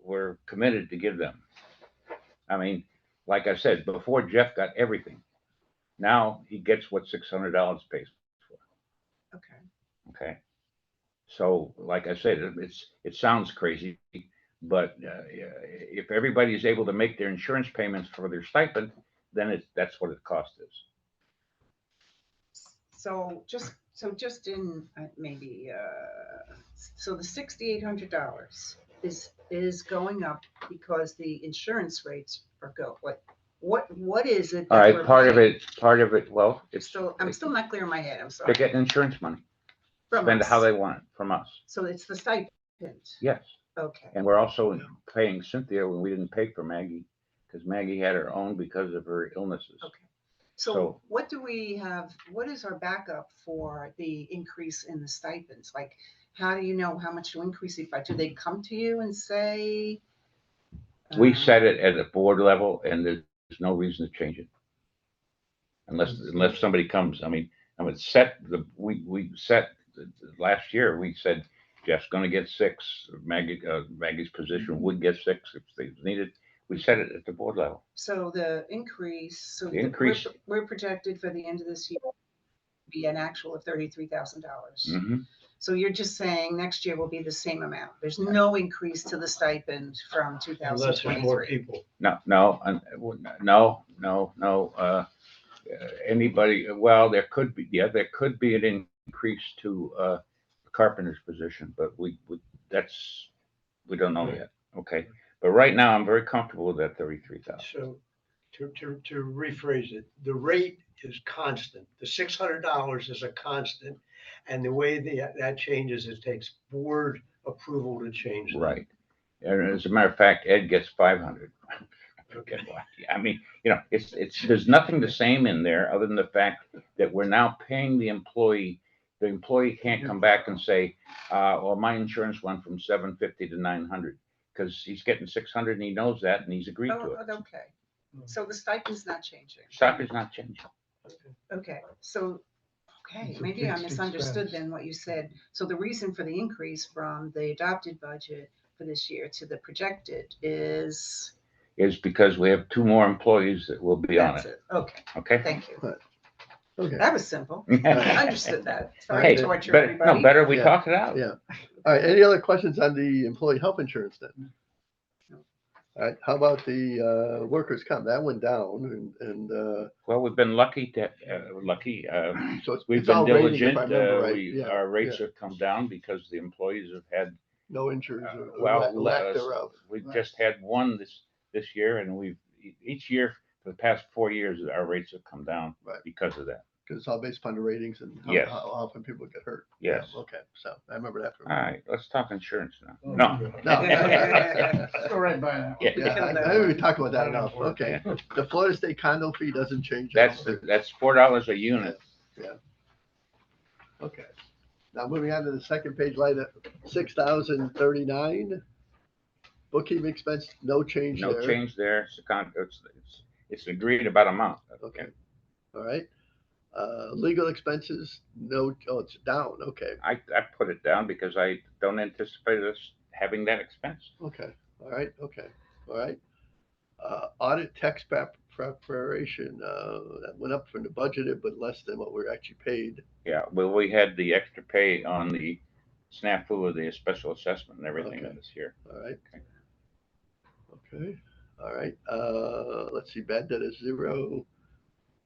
we're committed to give them. I mean, like I said, before Jeff got everything. Now he gets what $600 pays for. Okay. Okay. So, like I said, it sounds crazy, but if everybody is able to make their insurance payments for their stipend, then that's what the cost is. So just in maybe so the $6,800 is going up because the insurance rates are what is it? All that right, we're part paying? of it. Well, I'm still not clear in my head. I'm they're sorry. getting insurance money. From Spend it how us. they want it from us. So it's the stipend. Yes, Okay. and we're also paying Cynthia when we didn't pay for Maggie, because Maggie had her own because of her illnesses. Okay. So So- what do we have? What is our backup for the increase in the stipends? Like, how do you know how much to increase it by? Do they come to you and say? We set it at a board level, and there's no reason to change it. Unless somebody comes, I mean, we set last year, we said, Jeff's gonna get 6. Maggie's position would get 6 if they needed. We set it at the board level. So the increase, so The increase- we're projected for the end of this year to be an actual of $33,000. Mhm. So you're just saying next year will be the same amount. There's no increase to the stipend from Unless there's more 2023. people. No. Anybody, well, there could be an increase to the carpenter's position, but we don't know yet. Okay, but right now I'm very comfortable with that 33,000. So to rephrase it, the rate is constant. The $600 is a constant. And the way that changes, it takes board approval to change that. Right. And as a matter of fact, Ed gets 500. Okay. I mean, there's nothing the same in there other than the fact that we're now paying the employee. The employee can't come back and say, well, my insurance went from 750 to 900 because he's getting 600 and he knows that and he's agreed to it. Okay. So the stipend's not changing. Stipend's not changing. Okay, so, okay, It's a maybe I fixed misunderstood expense. then what you said. So the reason for the increase from the adopted budget for this year to the projected is, Is because we have 2 more employees that will be on that's it. it. Okay, Okay. thank you. Okay, That was simple. I understood that. Sorry Hey, to torture but everybody. no, better we Yeah. talk it out. yeah. All right, any other questions on the employee health insurance then? All right, how about the workers' comp? That went down and Well, we've been lucky so it's we've it's all been rating, if diligent. I remember right. We, Yeah, our rates yeah. have come down because the employees have had, No insurance or well, lack thereof. we've just had one this year and each year for the past 4 years, our rates have come down Right. because of that. Because it's all based upon the ratings and Yes. how often people get hurt. Yes. Yeah, okay, so I remember that. All right, let's talk insurance now. Oh, No. good. No. Let's go right by that. Yeah. Yeah, I think we talked about that enough. Okay. The Florida State condo fee doesn't change. at all. That's $4 a unit. Okay. Now moving on to the second page, line at 6,039. Bookkeeping expense, no change No there. change there. It's agreed about amount. Okay. All right. Legal expenses, no, oh, it's down. Okay. I put it down because I don't anticipate us having that expense. Okay. All right. Okay. All right. Audit tax preparation, that went up from the budgeted, but less than what we're actually paid. Yeah, well, we had the extra pay on the snafu of the special assessment and everything Okay. this year. All right. Okay. All right. Let's see, bad debt is 0.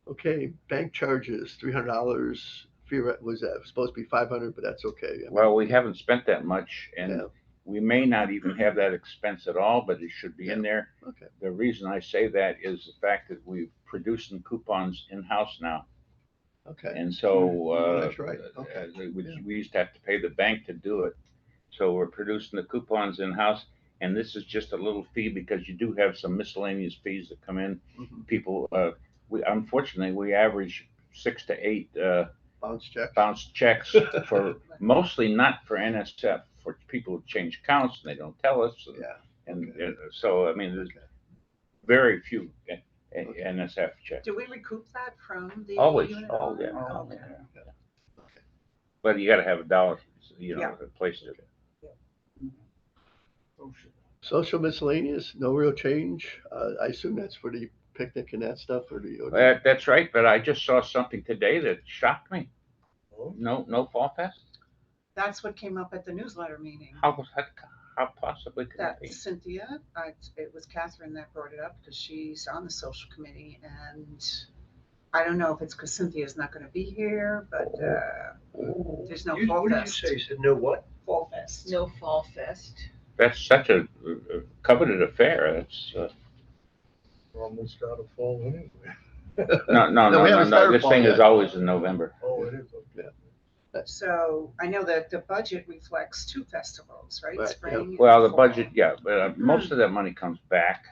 Okay, bank charges, $300. Fee was that supposed to be 500, but that's okay. I mean, Well, we haven't spent that much and Yeah. we may not even have that expense at all, but it should be in there. Okay. The reason I say that is the fact that we've producing coupons in-house now. Okay. And so, That's right. Okay. we used to have to pay the bank to do it. So we're producing the coupons in-house. And this is just a little fee because you do have some miscellaneous fees that come in. Mhm. People, unfortunately, we average 6 to 8 Bounce check. bounce checks for mostly not for NSF, for people who change accounts and they don't tell us. Yeah. And Okay. so, I mean, there's Okay. very few NSF checks. Do we recoup that from the Always. unit? Oh, yeah. Oh, Yeah. okay. Okay. But you gotta have a dollar, Yeah. a place to. Social miscellaneous, no real change. I assume that's for the picnic and that stuff or the. That's right, but I just saw something today that shocked me. Oh. No Fall Fest? That's what came up at the newsletter meeting. How possibly could that That be? Cynthia, it was Catherine that brought it up because she's on the social committee and I don't know if it's because Cynthia's not going to be here, but there's no Fall What did you Fest. say? You said no what? Fall Fest. No Fall Fest. That's such a coveted affair. That's, We're almost out of fall anyway. No, we haven't started This fall thing yet. is always in November. Oh, it is, okay. So I know that the budget reflects 2 festivals, right? Right, Spring. yeah. and Well, the fall. budget, yeah, but most of that money comes back.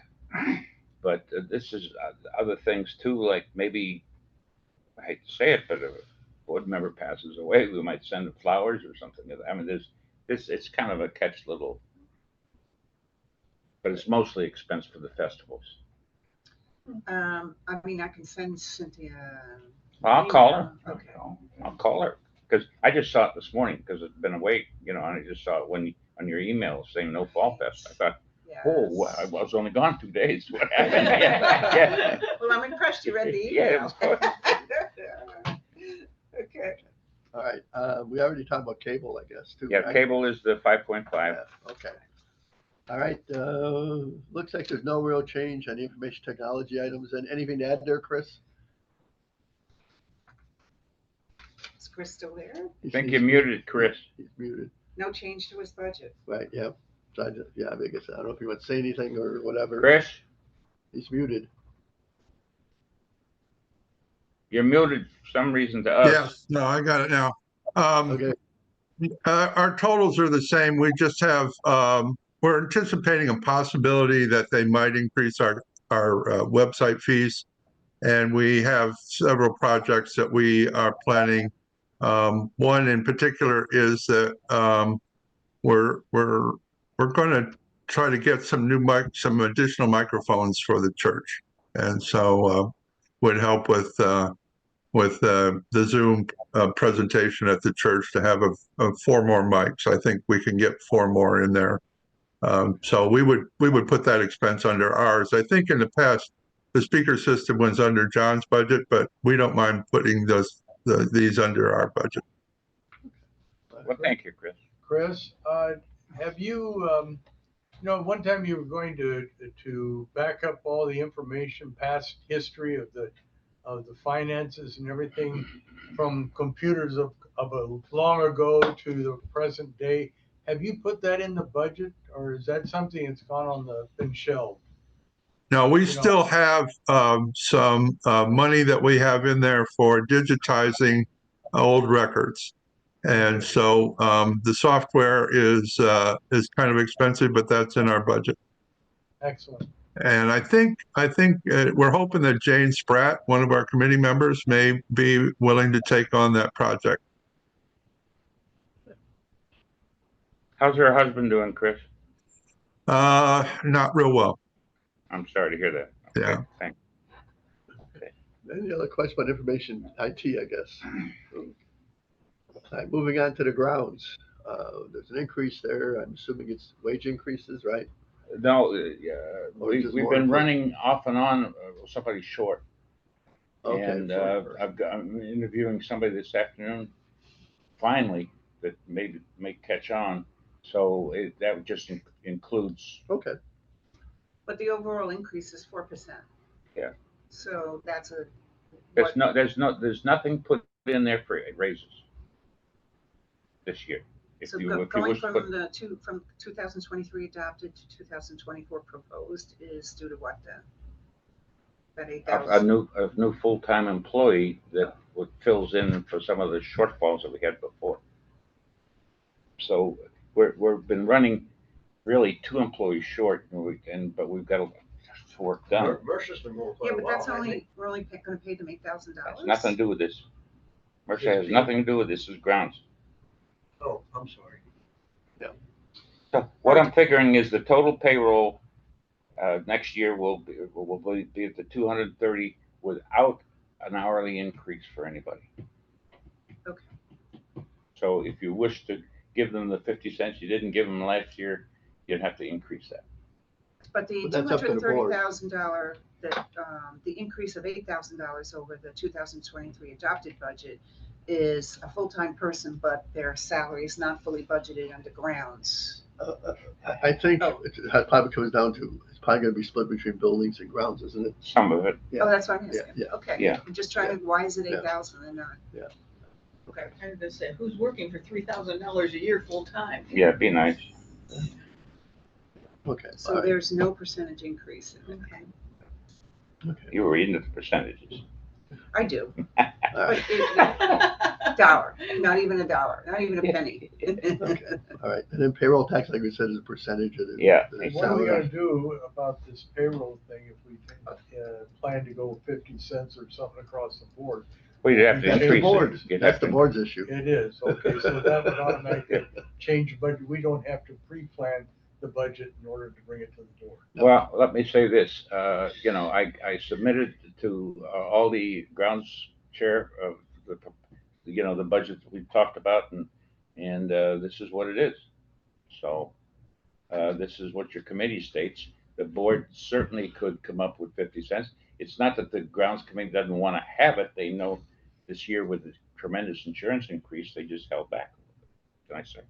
But this is other things too, like maybe, I hate to say it, but if a board member passes away, we might send them flowers or something. I mean, it's kind of a catch little. But it's mostly expense for the festivals. I mean, I can send Cynthia. I'll call her. Okay. I'll call her. because I just saw it this morning, because it's been away, and I just saw it on your email saying no Fall Fest. I thought, oh, well, I was only gone 2 days. What happened? Yeah. Well, I'm impressed you read the Yeah, it email. was Okay. All right, we already talked about cable, I guess, too, Yeah, right? cable is the 5.5. Yeah, okay. All right, looks like there's no real change on the information technology items. And anything to add there, Chris? Is Chris still there? I think you muted, Chris. He's muted, No change to his budget. right, yeah. So I guess, I don't know if you want to say anything or whatever. Chris, He's muted. you're muted for some reason to us. Yes, no, I got it now. Okay, Our totals are the same. We just have, we're anticipating a possibility that they might increase our website fees. And we have several projects that we are planning. One in particular is that we're going to try to get some additional microphones for the church, and so would help with the Zoom presentation at the church to have 4 more mics. I think we can get 4 more in there. So we would put that expense under ours. I think in the past, the speaker system was under John's budget, but we don't mind putting these under our budget. Well, thank you, Chris. Chris, have you, one time you were going to back up all the information, past history of the finances and everything from computers of a long ago to the present day. Have you put that in the budget, or is that something that's been shelved? No, we still have some money that we have in there for digitizing old records. And so the software is kind of expensive, but that's in our budget. Excellent. And I think we're hoping that Jane Spratt, one of our committee members, may be willing to take on that project. How's her husband doing, Chris? Not real well. I'm sorry to hear that. Okay, Yeah. thanks. any other question about information IT, I guess? All right, moving on to the grounds. There's an increase there. I'm assuming it's wage increases, right? No, Or just we've more been inflation? running off and on, somebody short. Okay. And I'm interviewing somebody this afternoon, finally, that may catch on. So that just includes, Okay, But the overall increase is 4%. Yeah. So that's there's nothing put in there for raises this year. So if you going wish to from put, from 2023 adopted to 2024 proposed is due to what then? That a 8,000. new full-time employee that fills in for some of the shortfalls that we had before. So we've been running really 2 employees short, but we've got work done. Mercer's been going quite Yeah, a but while. that's we're only going to pay them $8,000. Has nothing to do with this. Mercer has nothing to do with this. Is grounds. Oh, I'm sorry. So what I'm figuring is the total payroll next year will be at the 230 without an hourly increase for anybody. Okay. So if you wish to give them the 50 cents you didn't give them last year, you'd have to increase that. But the But that's up to the board. $230,000 that the increase of $8,000 over the 2023 adopted budget is a full-time person, but their salary is not fully budgeted under grounds. I think Oh. it probably comes down to, it's probably gonna be split between buildings and grounds, isn't it? Some of it. Yeah. Oh, that's what I'm asking. Yeah, Okay. yeah. I'm just trying to, why is it Yeah. 8,000 and not? Yeah. Okay. I was gonna say, who's working for $3,000 a year full-time? Yeah, it'd be nice. Okay. all So right, there's no percentage increase in it. okay, You were reading the percentages. I do, all but right, dollar, not even a dollar, not even a penny. okay, all right. And then payroll tax, like we said, is a percentage of the. Yeah. the What are we salary. gonna do about this payroll thing if we plan to go 50 cents or something across the board? Well, you'd have to That's the increase board, it. You'd that's have the to- board's issue. It is, okay, so that would automatically change the budget. We don't have to pre-plan the budget in order to bring it to the board. Well, let me say this, I submitted to all the grounds chair of you know, the budget that we've talked about, and this is what it is. So, this is what your committee states. The board certainly could come up with 50 cents. It's not that the grounds committee doesn't want to have it. They know this year with the tremendous insurance increase, they just held back. Can I say?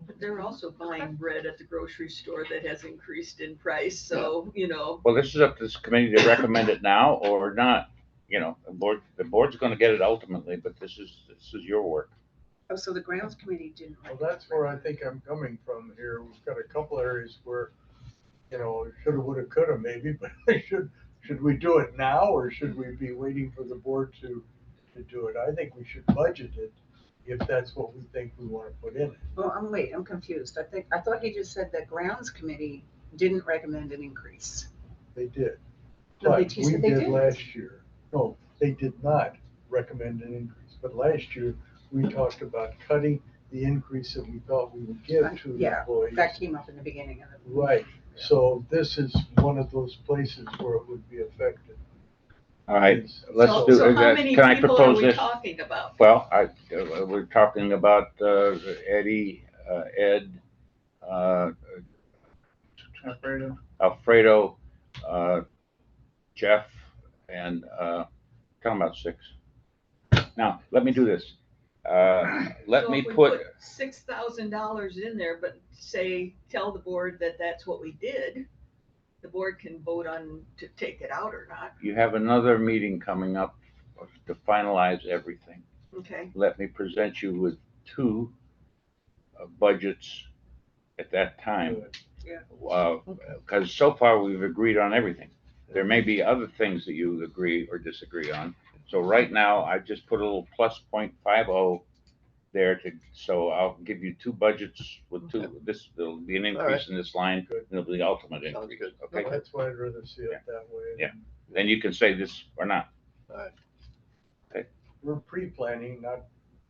But they're also buying bread at the grocery store that has increased in price, so, you know. Well, this is up to this committee to recommend it now or not. You know, the board's gonna get it ultimately, but this is your work. Oh, so the grounds committee didn't. Well, that's where I think I'm coming from here. We've got a couple areas where, you know, shoulda, woulda, coulda maybe, but should we do it now or should we be waiting for the board to do it? I think we should budget it if that's what we think we want to put in it. Well, I'm confused. I thought you just said the grounds committee didn't recommend an increase. They did. No, But you we said they did did. last year. No, they did not recommend an increase. But last year, we talked about cutting the increase that we thought we would give to the Yeah, employees. that came up in the beginning of the. Right. So this is one of those places where it would be affected. All right, Is- let's So- do, So how many can I people are propose we this? talking about? Well, we're talking about, Eddie, Ed, Alfredo, Jeff, and, talking about 6. Now, let me do this. Let So me if we put, $6,000 in there, but tell the board that that's what we did, the board can vote on to take it out or not. you have another meeting coming up to finalize everything. Okay, Let me present you with 2 budgets at that time. Good. Yeah. Because so far we've agreed on everything. There may be other things that you agree or disagree on. So right now, I just put a little plus 0.50 there so I'll give you 2 budgets with 2, there'll be an increase in this line, Good. and it'll be the ultimate Sounds increase, good. okay? That's why I'd rather see it that way. Yeah. Then you can say this or not. We're pre-planning, not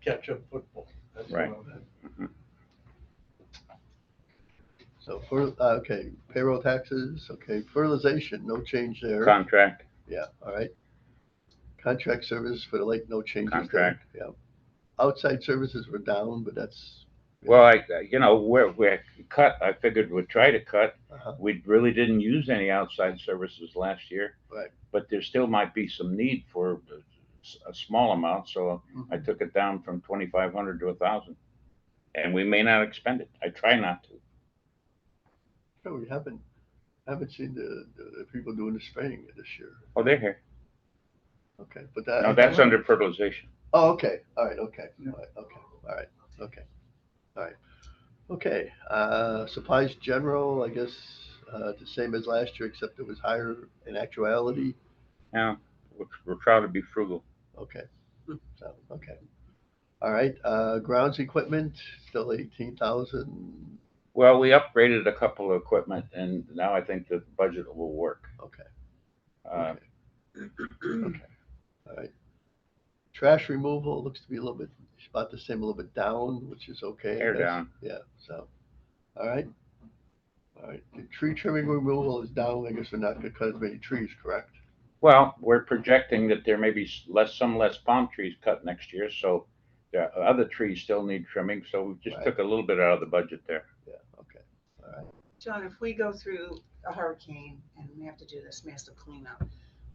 catch-up football. That's what Right. I'm- So okay, payroll taxes, okay, fertilization, no change there. Contract, Yeah, all right. Contract service for the lake, no changes there. Contract. Yeah. Outside services were down, but that's. well, you know, we're cut, I figured we'd try to cut. Uh-huh. We really didn't use any outside services last year. Right. But there still might be some need for a small amount, so I Mhm. took it down from 2,500 to 1,000. And we may not expend it. I try not to. No, we haven't seen the people doing the spraying this year. Oh, they're here. Okay, but that. No, that's under fertilization. Oh, okay, all right, okay, Yeah. all right, okay, all right, okay, all right. Okay, supplies general, I guess, the same as last year, except it was higher in actuality. Yeah, we're trying to be frugal. Okay, so, okay. All right, grounds equipment, still 18,000, Well, we upgraded a couple of equipment, and now I think the budget will work. okay, Uh, okay, all right. Trash removal looks to be a little bit, about the same, a little bit down, which is okay. I Hair guess. down. Yeah, so, all right. All right, the tree trimming removal is down, I guess we're not gonna cut as many trees, correct? Well, we're projecting that there may be some less palm trees cut next year, so the other trees still need trimming, so we just Right. took a little bit out of the budget there. Yeah, okay, all right. John, if we go through a hurricane and we have to do this massive cleanup,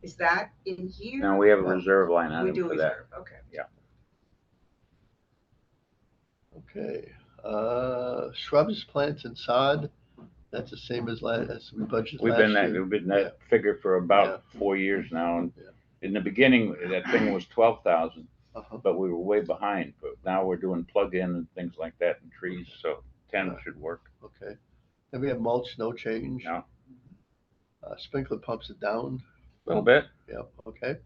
is that in here? Now, we have a No. reserve line We item do for that. reserve, okay. Okay, shrubs, plants and sod, that's the same as as we budgeted We've last been year. that, we've been that figure for about 4 years now, and Yeah. in the beginning, that thing was 12,000, Uh-huh. but we were way behind, but now we're doing plug-in and things like that and trees, so 10 Right. should work. Okay, and we have mulch, no change. No. Sprinkler pumps are down, A little bit. yeah, okay.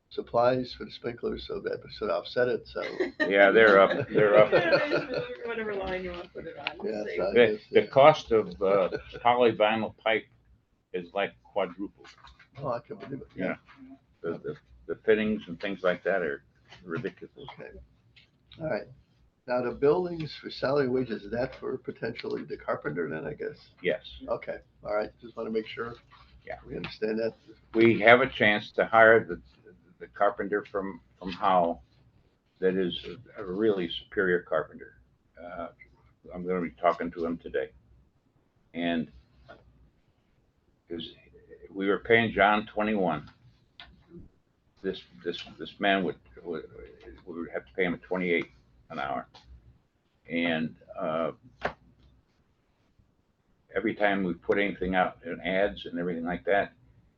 Supplies for the sprinklers, so that should offset it, so. Yeah, they're up, they're up. Whatever line you want to put it on. Yeah, Same. so I The, guess, the yeah. cost of polyvinyl pipe is like quadrupled. Oh, I can believe it, Yeah. The fittings and things like that are ridiculous. Okay, all right. Now, the buildings for salary wages, is that for potentially the carpenter then, I guess? Yes, Okay, all right, just want to make sure. Yeah. We understand that. we have a chance to hire the carpenter from Howe that is a really superior carpenter. I'm gonna be talking to him today. And because we were paying John 21. This man would we would have to pay him at 28 an hour. And every time we put anything out in ads and everything like that,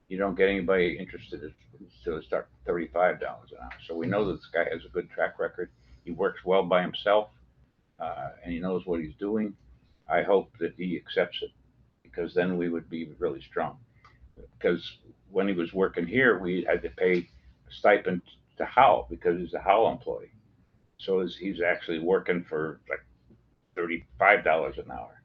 you don't get anybody interested until it starts $35 an hour. So we know that this guy has a good track record. He works well by himself, and he knows what he's doing. I hope that he accepts it, because then we would be really strong. Because when he was working here, we had to pay a stipend to Howell because he's a Howell employee. So he's actually working for like $35 an hour.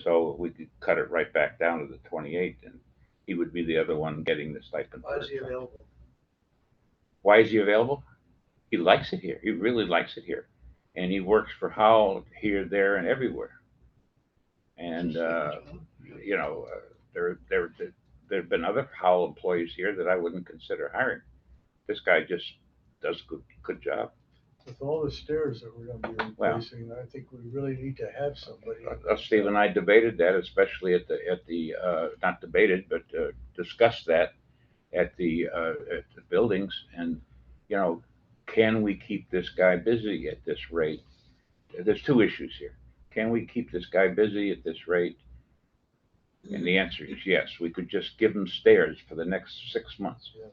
So we could cut it right back down to the 28, and he would be the other one getting the stipend. Why is he available? Why is he available? He likes it here. He really likes it here. And he works for Howell here, there, and everywhere. And, you know, there have been other Howell employees here that I wouldn't consider hiring. This guy just does a good job. With all the stairs that we're gonna be replacing, I think we really need to have somebody. Steve and I debated that, especially at the not debated, but discussed that at the buildings. And, you know, can we keep this guy busy at this rate? There's two issues here. Can we keep this guy busy at this rate? And the answer is yes. We could just give him stairs for the next 6 months. Yes.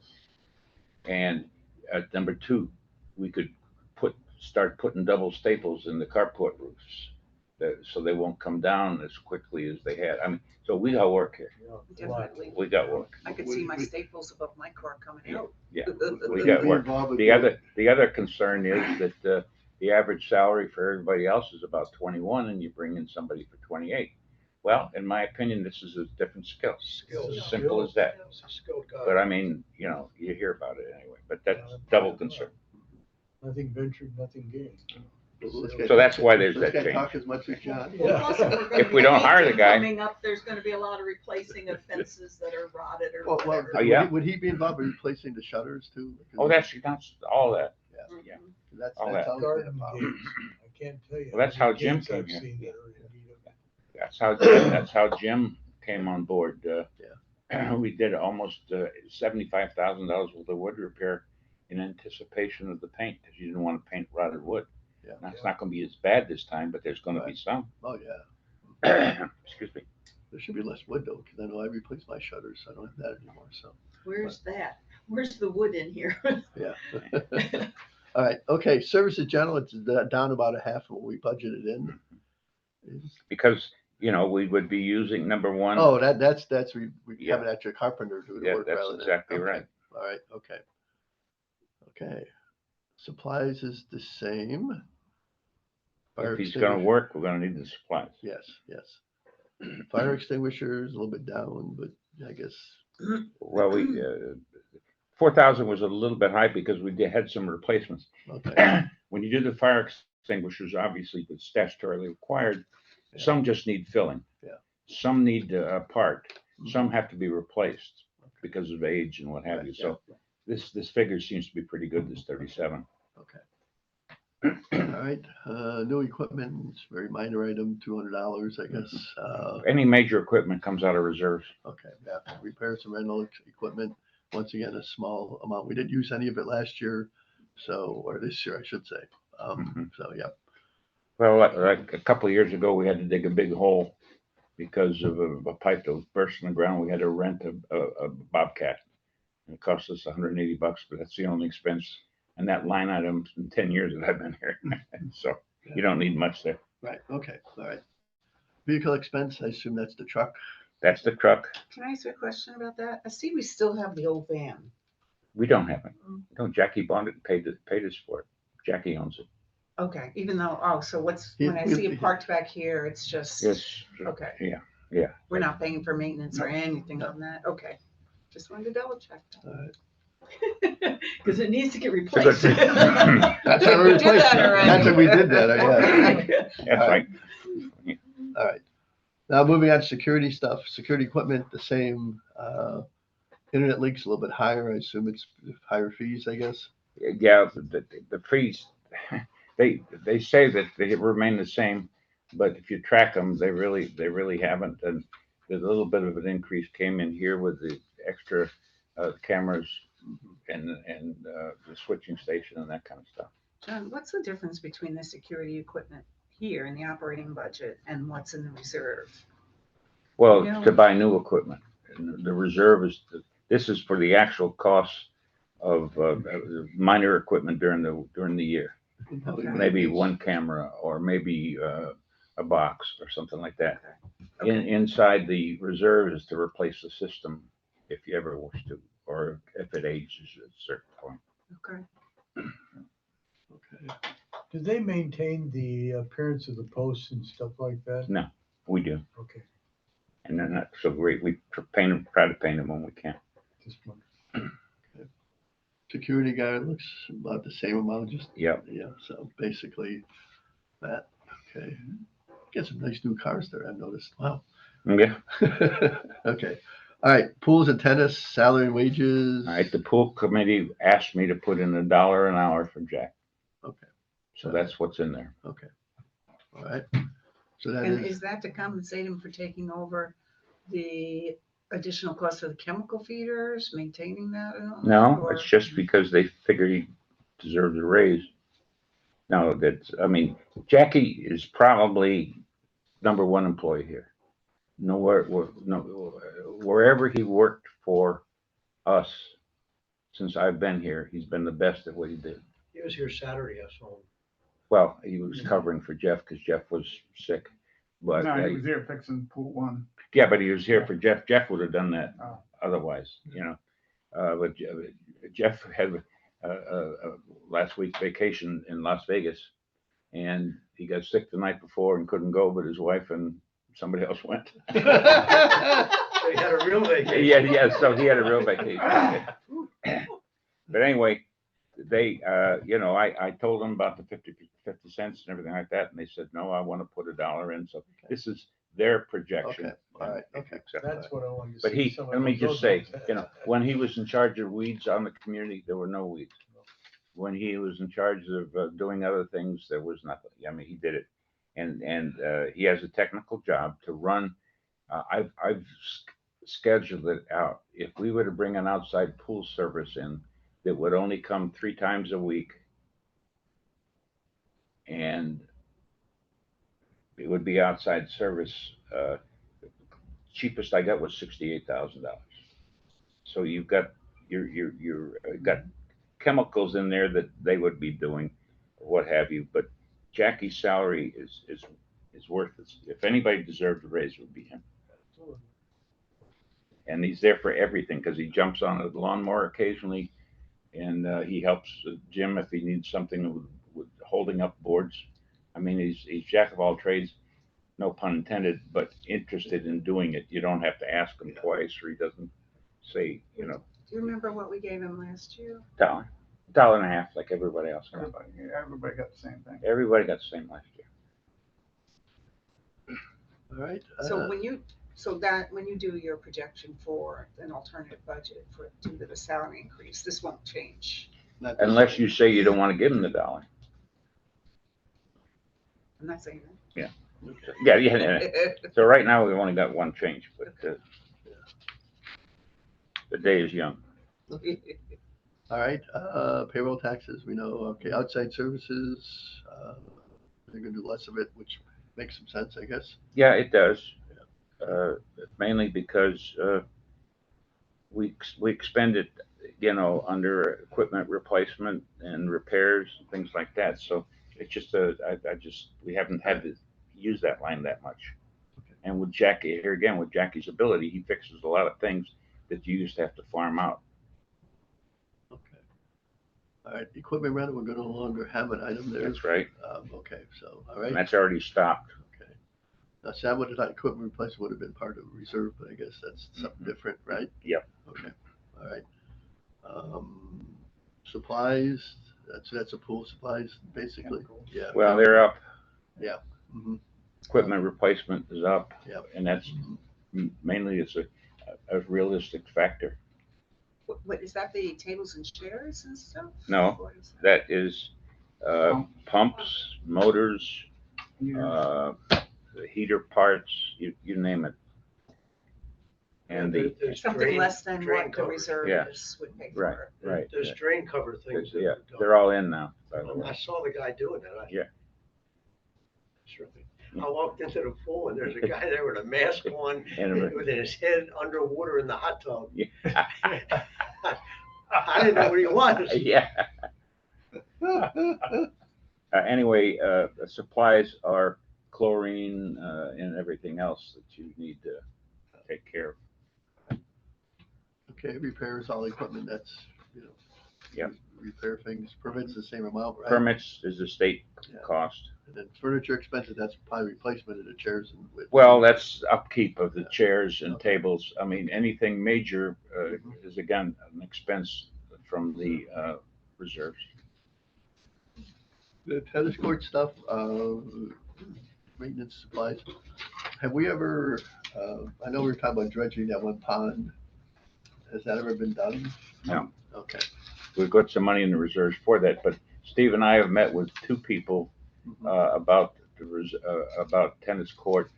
And number two, we could start putting double staples in the carport roofs, so they won't come down as quickly as they had. I mean, so we got work here. Yeah, a lot. Definitely. We got work. I could see my staples above my car coming out. Yeah, Would we you got be work. involved with The other concern is that the average salary for everybody else is about 21, and you bring in somebody for 28. Well, in my opinion, this is a different skill. Skills. It's as simple as that. It's a skilled guy. But I mean, you know, you hear about it anyway. But that's double concern. Nothing ventured, nothing gained. So that's why there's Let's that get change. talk as much as John. Yeah. Plus, if we're gonna If we be don't hire the painting guy- Coming up, there's gonna be a lot of replacing of fences that are rotted or Well, whatever. Oh, yeah. would he be involved in replacing the shutters too? Oh, that's all that. Yeah. Mhm. That's all that's that. always been a Garden problem. gates, I can't tell you. Well, that's how Jim gates came I've here. seen that are in need of- That's how Jim came on board. We did almost $75,000 worth of wood repair in anticipation of the paint, because you didn't want to paint rotted wood. Yeah. Now, it's not going to be as bad this time, but there's going to be some. Oh, yeah. Excuse me. There should be less wood though, because I know I replaced my shutters. I don't have that anymore, so, Where's that? Where's the wood in here? yeah. All right, okay, services general, it's down about a half of what we budgeted in. Because, you know, we would be using number one. Oh, that's we Yeah. have an extra carpenter to do the Yeah, work that's rather than. exactly okay. right. All right, okay. Okay, supplies is the same. Fire If he's going to extinguisher- work, we're going to need the supplies. Yes, yes. Fire extinguishers, a little bit down, but I guess, Well, 4,000 was a little bit high because we had some replacements. okay, When you do the fire extinguishers, obviously it's statutorily required. Yeah. Some just need filling. Yeah. Some need a part. Mhm. Some have to be replaced because of age and what have Right, you. yeah. So this figure seems to be pretty good, this 37. okay. All right, new equipment, it's a very minor item, $200, I guess. Any major equipment comes out of reserves. Okay, yeah, repairs and rental equipment, once again, a small amount. We didn't use any of it last year, so, or this year, I should say. Mhm. So, yeah, Well, like a couple of years ago, we had to dig a big hole because of a pipe that was burst in the ground. We had to rent a Bobcat. And it cost us $180, but that's the only expense. And that line item in 10 years that I've been here. So you don't need much there. right, okay, all right. Vehicle expense, I assume that's the truck. That's the truck. Can I ask you a question about that? I see we still have the old van. We don't have it. No, Jackie bought it and paid us for it. Jackie owns it. Okay, even though, oh, so what's, Yeah, when I see it parked back here, it's just, Yes. okay. Yeah. We're not paying for maintenance or anything on that? Okay. Just wanted to double check. All right. Because it needs to get good replaced. thing. That's how we We did replaced that it. already. That's what we did that, I guess. That's right. All right. Now moving on to security stuff, security equipment, the same, internet links a little bit higher. I assume it's higher fees, I guess. Yeah, the fees they say that they remain the same, but if you track them, they really haven't. And there's a little bit of an increase came in here with the extra cameras and the switching station and that kind of stuff. John, what's the difference between the security equipment here in the operating budget and what's in the reserve? Well, You know- to buy new equipment, and the reserve this is for the actual costs of minor equipment during the year. Okay. Maybe one camera or maybe a box or something like that. Okay. Inside the reserve is to replace the system if you ever wish to, or if it ages at a certain point. Okay. Okay. Do they maintain the appearance of the posts and stuff like that? No, we do, Okay, and they're not so great. We try to paint them when we can. just one. Security guard looks about the same amount, just, Yep. yeah, so basically that, okay. Get some nice new cars there, I've noticed, wow. Yeah. Okay, all right, pools and tennis, salary and wages. All right. The pool committee asked me to put in $1 an hour for Jack. Okay. So that's what's in there. Okay, all right, so that And is, is that to compensate him for taking over the additional cost of the chemical feeders, maintaining that and all? No, Or- it's just because they figure he deserves a raise. No, Jackie is probably #1 employee here. Wherever he worked for us since I've been here, he's been the best at what he did. He was here Saturday, I saw him. Well, he was covering for Jeff because Jeff was sick. But No, he was here fixing pool one. yeah, but he was here for Jeff. Jeff would have done that Oh. otherwise, But Jeff had last week's vacation in Las Vegas, and he got sick the night before and couldn't go, but his wife and somebody else went. They had a real vacation. Yeah, so he had a real vacation. But anyway, they, I told them about the 50 cents and everything like that, and they said, no, I want to put $1 in. So this is their projection. Okay, all right, and okay. accept That's that. what I wanted to But see. let me just say, when he was in charge of weeds on the community, there were no weeds. When he was in charge of doing other things, there was nothing. I mean, he did it. And he has a technical job to run. I've scheduled it out. If we were to bring an outside pool service in, that would only come 3 times a week, and it would be outside service. Cheapest I got was $68,000. So you've got got chemicals in there that they would be doing, or what have you. But Jackie's salary is worth it. If anybody deserved a raise, it would be him. And he's there for everything because he jumps on a lawnmower occasionally, and he helps Jim if he needs something with holding up boards. I mean, he's jack of all trades, no pun intended, but interested in doing it. You don't have to ask him twice, or he doesn't say, Do you remember what we gave him last year? $1.50, like everybody else. Everybody got the same thing. Everybody got the same last year. All right. So when you do your projection for an alternative budget due to the salary increase, this won't change. not this Unless one. you say you don't want to give him the $1. I'm not saying Yeah. that. So right now, we've only got one change, but the day is young. All right, payroll taxes, we know, okay, outside services, they're gonna do less of it, which makes some sense, I guess. Yeah, it does. Mainly because we expend it, under equipment replacement and repairs and things like that. So it's just we haven't had to use that line that much. Okay. And with Jackie, here again, with Jackie's ability, he fixes a lot of things that you used to have to farm out. Okay. All right, equipment rental, we're gonna no longer have an item there. That's right. Okay, so, all And right, that's already stopped. okay. Now, Sam, what did that equipment replacement would have been part of reserve, but I guess that's something different, right? Yep. Okay, all right. Supplies, that's a pool supplies, basically, yeah. Well, they're up. Mhm. Equipment replacement is up. Yep. And that's mainly it's a realistic factor. What is that, the tables and chairs and stuff? No. What is that? That is Pumps, motors, Yeah. the heater parts, you name it. And the, There's Something drain- less than drain what the cover. reserve Yeah. is would pay right, for. right. There's drain cover things. that Yeah, would go. they're all in now, by the way. I saw the guy doing that. Yeah. Sure thing. I walked into the pool and there's a guy there with a mask on, And- with his head underwater in the hot tub. Yeah. I didn't know what he was. Yeah. Anyway, supplies are chlorine, and everything else that you need to take care of. Okay, repairs all equipment, that's, you know. Yep. Repair things, permits the same amount, right? Permits is the state Yeah. cost. And then furniture expenses, that's probably replacement of the chairs and with. Well, that's upkeep of the Yeah. chairs and Okay. tables. I mean, anything major, is again, an expense from the, reserves. The tennis court stuff, maintenance supplies. Have we ever, I know we were talking about dredging that one pond. Has that ever been done? No. Okay. We've got some money in the reserves for that, but Steve and I have met with two people, about about tennis court,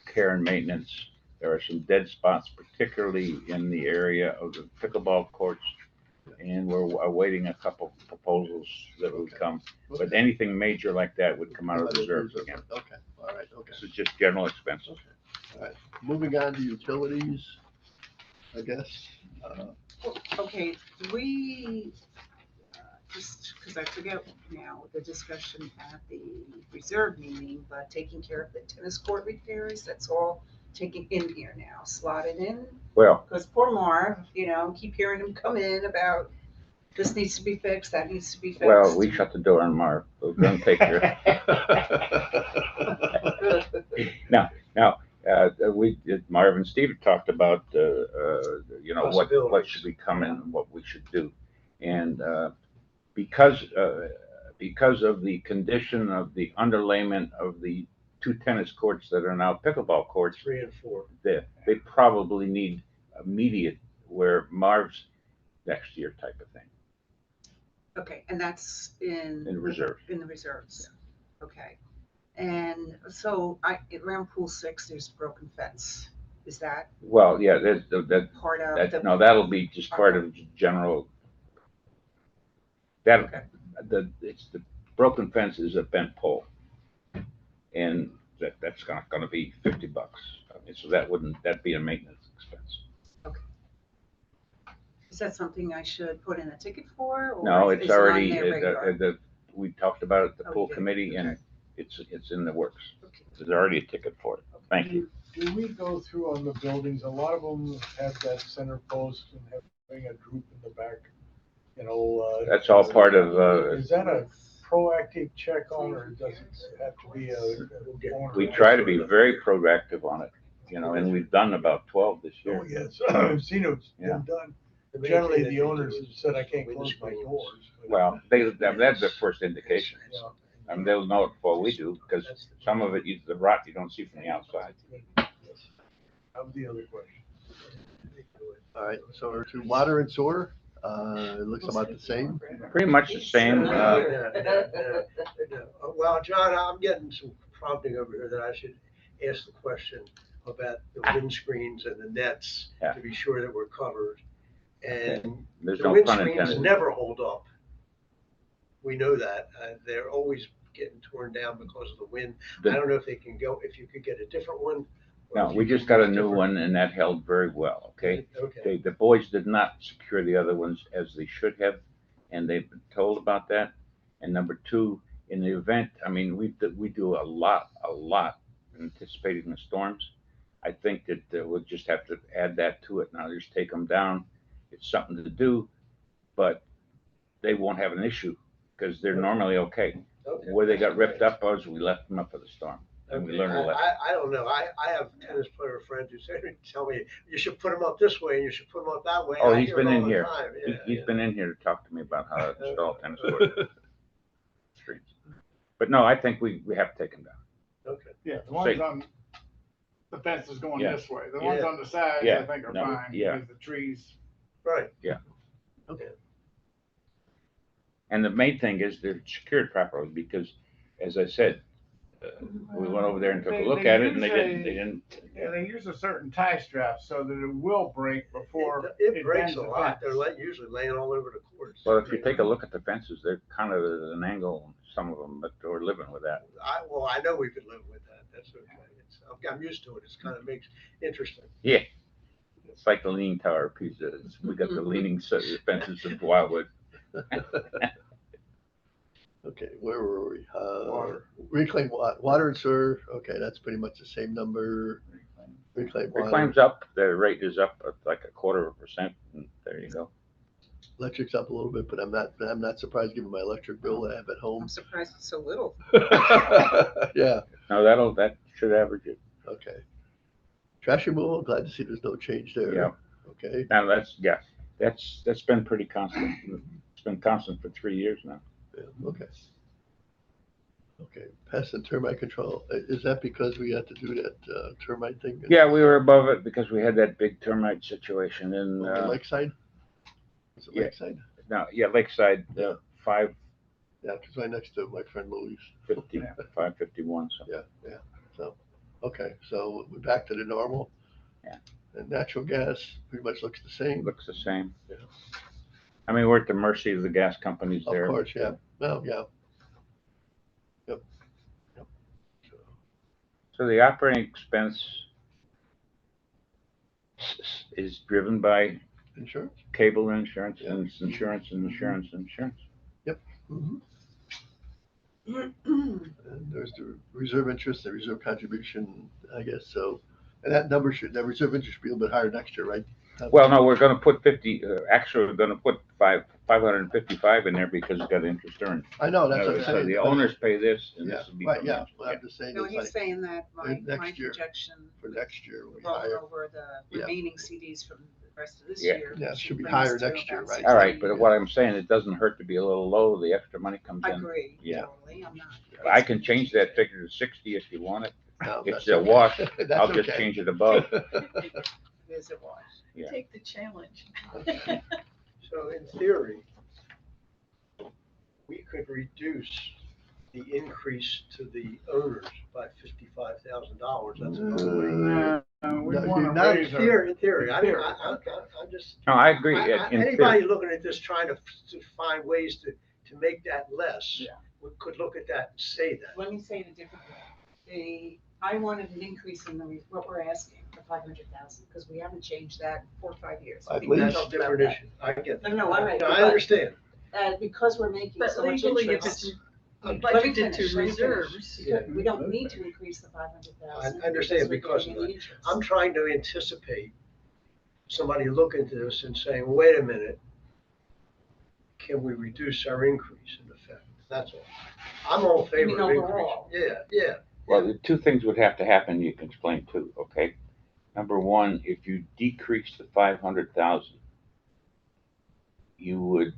care and maintenance. There are some dead spots, particularly in the area of the pickleball courts. And we're awaiting a couple proposals that would come, but anything major like that would come out of the reserves again. Okay, all right, okay. This is just general expenses. All right, moving on to utilities, I guess. Okay, we, just because I forget now the discussion at the reserve meeting, but taking care of the tennis court repairs, that's all taken in here now, slotted in. Well, Because poor Marv, keep hearing him come in about this needs to be fixed, that needs to be fixed. well, we shut the door on Marv. We're gonna take care. Marv and Steve talked about, what should be coming and what we should do. And, because of the condition of the underlayment of the two tennis courts that are now pickleball courts, 3 and 4. they probably need immediate, where Marv's next year type of thing, Okay, and that's in reserve. the reserves. Okay. And so around pool 6, there's broken fence. Is that Well, yeah, that, part of the? no, that'll be just part of general. That, Okay. it's the broken fence is a bent pole. And that's not gonna be $50. I mean, so that'd be a maintenance expense. Is that something I should put in a ticket for? Or No, is it's it on already, their radar? we talked about it at the Oh, pool you did? committee, and Okay. it's in the works. Okay. There's already a ticket for it. Thank you. Do we go through on the buildings, a lot of them have that center post and having a droop in the back, That's all part of, Is that a proactive check on, or does it have to be a owner? we try to be very proactive on it, and we've done about 12 this year. Oh, yes, I've seen it's Yeah. been done. The main Generally, thing that the they owners do have is said, I can't window close my screens. doors. but- Well, that's the first indication. Yeah. And they'll know it before we do, because That's the- some of it, the rot you don't see from the outside. That was the other question. All right, so we're to water and sewer, it looks about the same. Pretty much the same, Yeah. Well, John, I'm getting some prompting over here that I should ask the question about the windscreens and the nets Yeah. to be sure that we're covered. And there's the no pun windscreens intended. never hold up. We know that. They're always getting torn down because of the wind. I don't know if if you could get a different one. or No, if we you just can got a use new different- one, and that held very well, okay? Okay. The boys did not secure the other ones as they should have, and they've been told about that. And number two, in the event, I mean, we do a lot anticipating the storms. I think that we'll just have to add that to it now, just take them down. It's something to do, but they won't have an issue, because they're normally okay. Okay. Where they got ripped up was, we left them up for the storm, and we Okay. learned a lesson. I don't know. I have tennis player friends who tell me, you should put them up this way and you should put them up that way. Oh, I he's hear it been all in the here. time. He's Yeah. been in here to talk to me about how to install tennis court screens. But no, I think we have to take them down. Okay. Yeah, the ones Safe. on, the fence is going Yeah. this way. The ones Yeah. on the sides, Yeah, I think are no, fine, yeah. because the trees. Right. And the main thing is they're secured properly because, as I said, we went over there and took a look at it and they didn't. Yeah, they use a certain tie strap so that it will break before It breaks bends a the lot. fence. They're usually laying all over the course. Well, if you take a look at the fences, they're kind of at an angle, some of them, but we're living with that. Well, I know we could live with that. That's okay. I'm used to it. It's kind of makes interesting. Yeah. It's like the leaning tower piece. We got the leaning fences of Wildwood. Okay, where were we? Water. Reclaim water and sewer, okay, that's pretty much the same number. Reclaim water. Reclaim's up, the rate is up like 1/4%, and there you go. Electric's up a little bit, but I'm not surprised given my electric bill that I have at home. I'm surprised it's so little. Yeah, No, that should average it. okay. Trash removal, glad to see there's no change there. Yeah. Okay, Now, that's been pretty constant. It's been constant for 3 years now. yeah, okay. Okay, pest and termite control, is that because we had to do that termite thing? Yeah, we were above it because we had that big termite situation in, On the lakeside? Is it yeah. lakeside? no, yeah, Lakeside, Yeah. 550, Yeah, it's right next to my friend Louise. 551, so. Yeah, so, okay, so we're back to the normal. Yeah. And natural gas pretty much looks the same. Looks the same. Yeah. I mean, we're at the mercy of the gas companies Of there. course, yeah, well, yeah. Yep. So the operating expense is driven by Insurance? cable insurance Yeah. and it's insurance and insurance and insurance. Mhm. And there's the reserve interest, the reserve contribution, I guess, so, and that reserve interest should be a little bit higher next year, right? Well, no, we're gonna put 50, actually, we're gonna put 555 in there because it's got interest earned. I know, that's what I'm So saying. the owners pay this and Yeah, this will be. right, from yeah, them. well, I'm just saying, No, it's he's like, saying that my next year. projection, for next year, will be rolling higher. over the Yeah. remaining CDs from the rest of this Yeah. year. Yeah, it should be bring higher us to next year, about right? All right, 60. but what I'm saying, it doesn't hurt to be a little low, the extra money comes I in. agree, Yeah. totally, I'm not. I can change that figure to 60 if you want it. No, It's that's a okay. wash. That's I'll just okay. change it above. It is a wash. Yeah. Take the challenge. So in theory, we could reduce the increase to the owners by $55,000. That's another way. We No, want you're to not raise our. In theory, In theory. I'm just. No, I agree. In Anybody theory. looking at this trying to find ways to make that less, Yeah. we could look at that and say that. Let me say it a different way. I wanted an increase in what we're asking for 500,000, because we haven't changed that in 4 or 5 years. I think we believe- That's a talked about different that. issue. I get that. No, all right, I but- understand. Because we're making But so much legally, if interest. it's Let me budgeted finish, to let me finish. reserves. Yeah. We don't need to increase the 500,000. I understand because we're of getting that. the interest. I'm trying to anticipate somebody looking at this and saying, wait a minute, can we reduce our increase in effect? That's all. I'm all in favor mean of increase. overall? Yeah. Well, the two things would have to happen, you can explain too, okay? Number one, if you decrease the 500,000, you would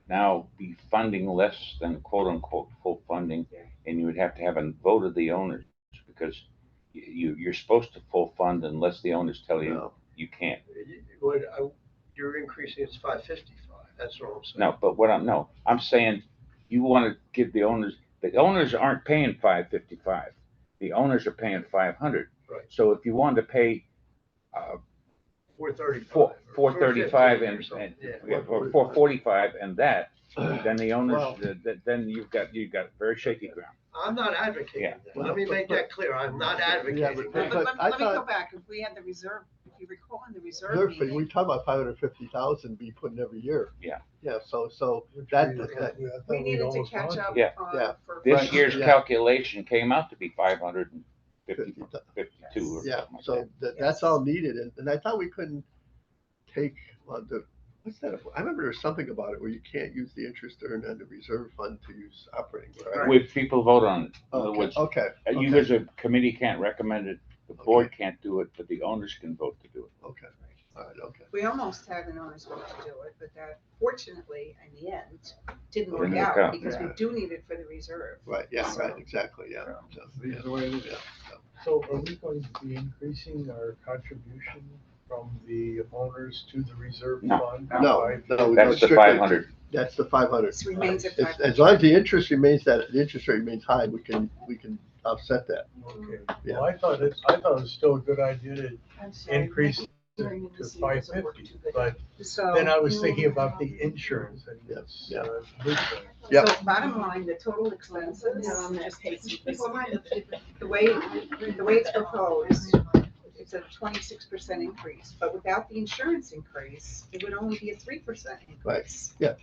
now be funding less than quote unquote full funding, and you would have to have a vote of the owners, because you're supposed to full fund unless the owners tell you No. you can't. You're increasing it to 555. That's what I'm saying. No, but I'm saying you want to give the owners aren't paying 555. The owners are paying 500. Right. So if you wanted to pay 435. 435 and, 450 or yeah, something. or 445 and that, then the owners, Well- then you've got very shaky ground. I'm not advocating Yeah. that. Let me make that clear. I'm not advocating Yeah, But that. but I let me go thought- back, if we had the reserve, if you recall in the reserve But meeting. we talk about 550,000 be put in every year. Yeah. Yeah, so that, We needed to catch up Yeah. Yeah. for. This Right, year's yeah. calculation came out to be 552 or yeah, something like so that's all needed, and I thought we couldn't take, what's that, I remember there was something about it where you can't use the interest earned on the reserve fund to use operating, that. right? With people vote on it. In other words, Okay, you okay, as a committee can't recommend it, the board can't do it, but the owners can vote to do it. okay, all right, okay. We almost had an owner's vote to do it, but that fortunately, in the end, didn't work Didn't work out out, because we yeah. do need it for the reserve. Right, yeah, So- right, exactly, yeah. So, These are the way it is. yeah. So are we going to be increasing our contribution from the owners to the reserve No. fund? No, 5? no. That's the strictly- 500. That's the 500. This remains at As long as the interest remains that, the interest rate remains high, we can offset that. Okay, Yeah. well, I thought it was still a good idea to I'm sorry, increase my to hearing in to this ear doesn't work 550, too good. but So. then I was thinking about the insurance and Yeah, it's, yeah. moot. Yep. So bottom line, the total expenses, Yeah, I'm not just taking takes, this. the way it's proposed, it's a 26% increase, but without the insurance increase, it would only be a 3% increase. Yeah.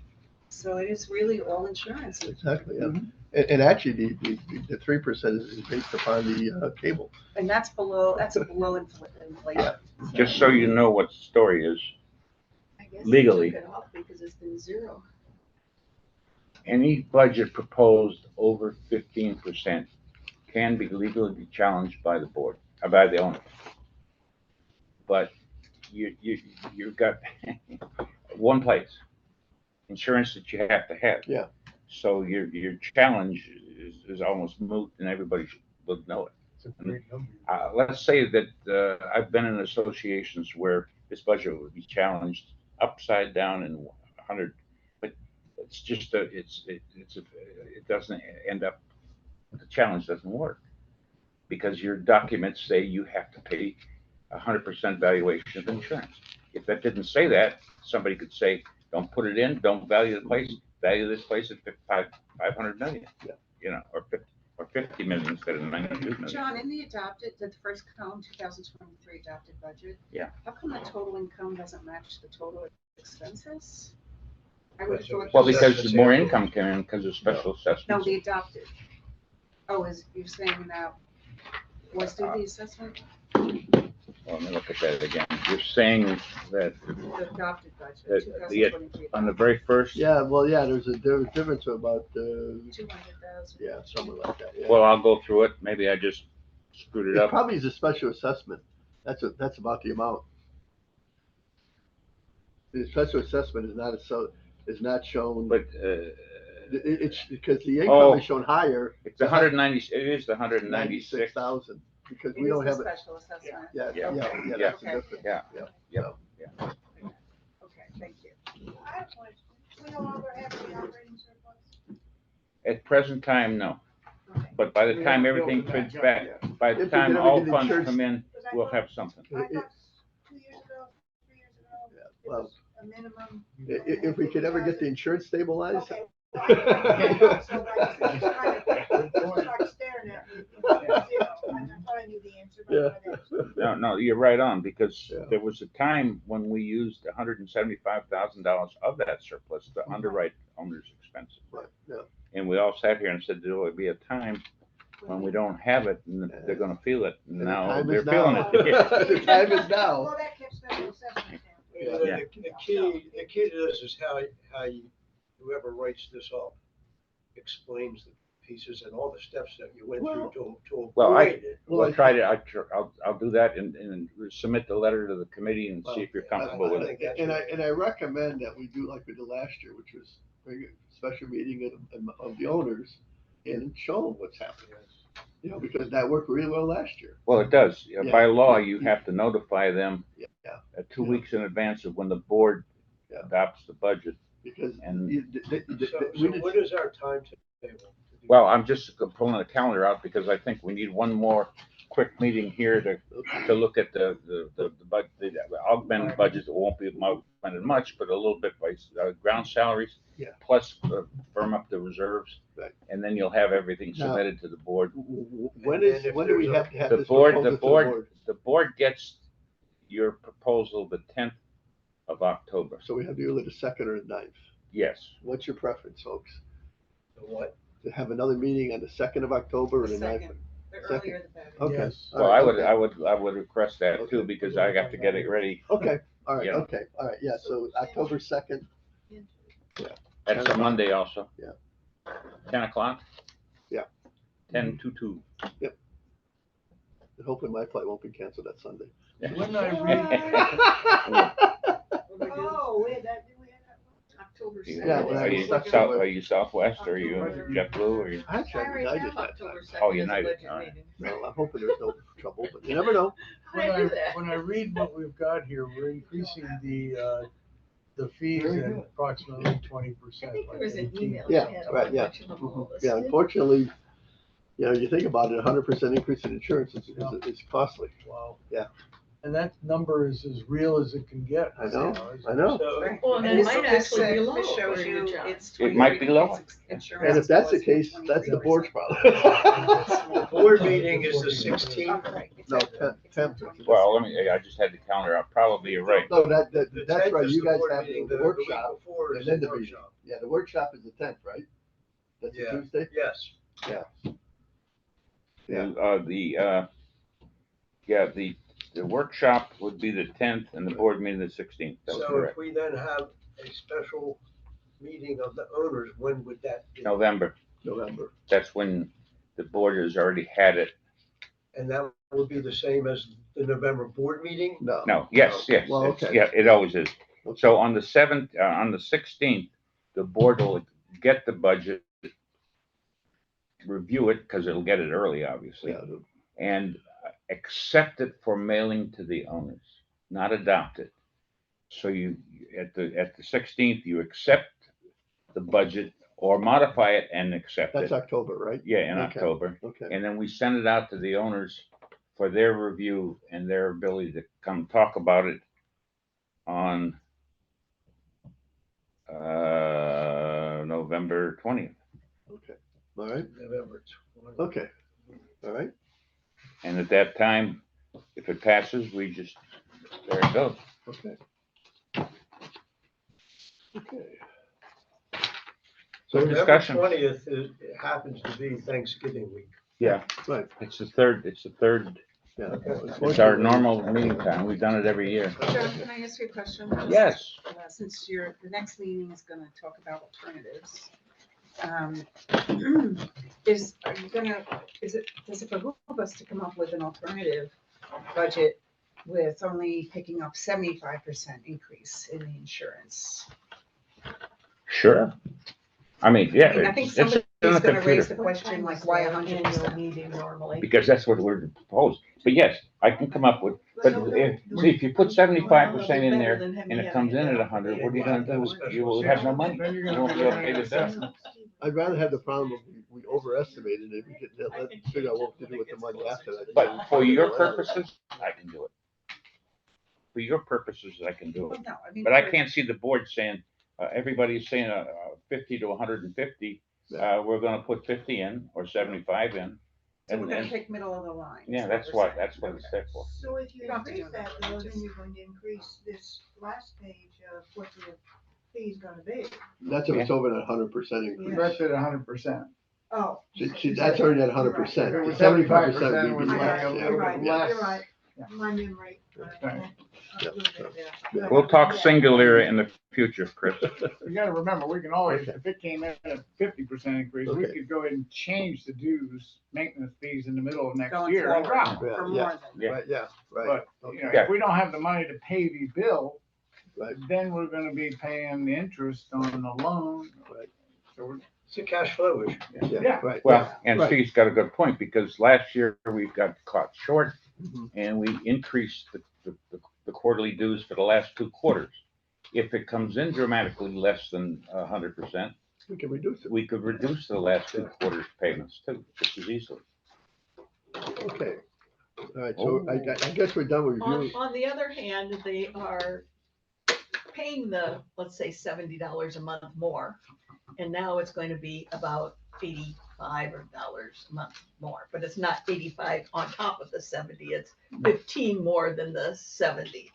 So it is really all insurance. Exactly, yeah. And actually, the 3% is based upon the cable. And that's below inflation. Just so you know what the story is, I guess Legally. they took it off because it's been zero. any budget proposed over 15% can be legally challenged by the board, by the owner. But you've got one place, insurance that you have to have. Yeah. So your challenge is almost moot and everybody would know it. It's a great number. Let's say that I've been in associations where this budget would be challenged upside down and 100, but it's just it doesn't end up, the challenge doesn't work because your documents say you have to pay 100% valuation of insurance. If that didn't say that, somebody could say, don't put it in, don't value the place, value this place at 500 million. Yeah. You know, or 50 million instead of 92 million. John, in the first column, 2023 adopted budget. Yeah. How come the total income doesn't match the total expenses? I would have thought. Well, because more income came in because of special assessments. No, the adopted. Oh, you're saying now, let's do the assessment, Well, let me look at that again. You're saying that the adopted budget, That the- 2023. on the very first, Yeah, well, yeah, there's a difference of about, 200,000. yeah, something like that, yeah. well, I'll go through it. Maybe I just screwed it It up. probably is a special assessment. That's about the amount. The special assessment is not shown, But it's because the Oh. income is shown higher. it's 190, it is the 196. 96,000, because It we is don't the have it. special assessment. Yeah, Yeah. yeah, Yeah. that's the Okay. difference. Yeah. Yeah. Yep. So, Okay, thank you. I have a question. We no longer have the operating surplus? At present time, no. Okay. But by the We time haven't everything built it fits back back, by the If we time could ever all get funds insurance- come in, Because I we'll thought- have something. I thought 2 years ago, 3 years ago, it Well, was a minimum. if we could ever get the insurance stabilized. Okay. So I just started staring at me. I thought I knew the answer, but I didn't. No, you're right on, because Yeah. there was a time when we used $175,000 of that surplus to underwrite owner's expenses. Right, yeah. And we all sat here and said, there will be a time when we don't have it and they're gonna feel it. And And the now time they're is feeling now. it. Yeah. The time is now. Well, that kept special assessment down. Yeah. The key to this is how whoever writes this up explains the pieces and all the steps that you went through to Well, I- avoid it. We'll try to, I'll do that and submit the letter to the committee and see if you're comfortable with it. And I recommend that we do like we did last year, which was bring a special meeting of the owners and show them what's happening. You know, because that worked really well last year. Well, it does. Yeah. By law, you have to notify them Yeah. 2 weeks in advance of when the board Yeah. adopts the budget. Because And- So what is our timetable? Well, I'm just pulling the calendar out because I think we need one more quick meeting here to look at the augmented budget. It won't be augmented much, but a little bit by ground salaries. Yeah. Plus firm up the reserves. Right. And then you'll have everything Now- submitted to the board. when do we have to have The this board, proposal to the board gets your proposal the 10th of October. So we have to do it the 2nd or the 9th. Yes. What's your preference, folks? The what? To have another meeting on the 2nd of October or The the 9th? second, the earlier the better. Okay. Yes. all Well, right, I okay. would request that too, Okay. because I have to get it ready. Okay, all right, Yeah. okay, all right, yeah, so October 2nd, That's a Monday also. Yeah. 10 o'clock? Yeah. 10 to 2. and hopefully my flight won't be canceled that Sunday. When I read, Oh, we had that, did we have that one? October You- second. Yeah, when I Are you was stuck South, with- are you Southwest, or are you October- JetBlue, or you? Actually, I I already United have that October time. 2nd Oh, as a United, budget all right. meeting. No, I'm hoping there's no trouble, but you never know. When I do I, that. when I read what we've got here, we're increasing the fees Very in good. approximately 20%. I think there was an like email Yeah, that had a right, whole yeah. bunch of them all Yeah, listed. unfortunately, you know, you think about it, 100% increase in insurance is costly. Wow. Yeah. And that number is as real as it can get. I know, isn't I know. it? So, Right. Well, and And it this- might this, actually be low. This shows according to you John. it's It might be 23 lower. insurance And if that's the was case, that's the 23%. board's problem. the board meeting is the 16th. Oh, right, it's No, at the- it's at 10th. the- Well, I just had the calendar up. Probably you're right. No, The that's 10th right, is you the guys board have meeting, the the week workshop, before is and then the the meeting. workshop. Yeah, the workshop is the 10th, right? That's a Yeah. Tuesday? Yes. Yeah. The workshop would be the 10th and the board meeting the 16th. That was So correct. if we then have a special meeting of the owners, when would that be? November. November. That's when the board has already had it. And that would be the same as the November board meeting? No. No, yes, yes. Well, it's- okay. Yeah, it always is. Okay. So on the 16th, the board will get the budget, review it, because it'll get it early, obviously, Yeah, and accept it for mailing to the owners, not adopt it. So you, at the 16th, you accept the budget or modify it and accept that's it. October, right? Yeah, in Okay. October. Okay. And then we send it out to the owners for their review and their ability to come talk about it on November 20th. Okay. All right. November 20th. Okay. All right. And at that time, if it passes, we just, there it goes. Okay. Okay. So, Good November discussion. 20th it happens to be Thanksgiving week. Yeah, right, it's the third, yeah. it's our normal meeting time. We've done it every year. Joe, can I ask you a question? Yes. Since the next meeting is gonna talk about alternatives. Does it behoove us to come up with an alternative budget with only picking up 75% increase in the insurance? Sure. I mean, yeah. I mean, I think it's in the somebody's gonna raise computer, the question, like, why 100%? Annual meeting normally. because that's what we're proposed. But yes, I can come up with, but if you put 75% in there and it comes in at 100, what are you gonna do? You will have no money. Then you're You gonna won't be able to pay the debt. I'd rather have the problem of we overestimated it, we could, let's figure out what to do with the money after that. But for your purposes, I can do it. For your purposes, I can do it. Well, no, I mean, But I can't see the board saying, everybody's saying 50 to 150. We're gonna put 50 in or 75 in. So we're And, gonna and, pick middle of the line. yeah, is that's we're what, saying. that's what it's there for. So if you You don't have to increase do that, that. though, then Just- you're going to increase this last page of what the fee's gonna be. That's if it's over that 100% increase. That's at 100%. Oh. See, that's already at 100%. If it was 75% would be we'd less, have a yeah. little Right, bit Yeah. less. you're right. Yeah. My memory. Right. A little bit there. We'll talk singular in the future, Chris. You gotta remember, we can always, if it came in at 50% increase, we Okay. could go ahead and change the dues, maintenance fees in the middle of next Going year and forward. drop. Yeah, For yeah. more than. Yeah. Right, yeah, right. But, you know, Yeah. if we don't have the money to pay the bill, Right. then we're gonna be paying the interest on the loan. Right. So we're, It's a cash flow issue. Yeah, Yeah. right. Well, and Right. Steve's got a good point, because last year we got caught short Mhm. and we increased the quarterly dues for the last 2 quarters. If it comes in dramatically less than 100%, We can reduce it. we could reduce the last 2 quarters payments too, just as easily. Okay. All right, so I guess we're done with review. On the other hand, they are paying let's say $70 a month more. And now it's going to be about $85 a month more, but it's not 85 on top of the 70, it's 15 more than the 70.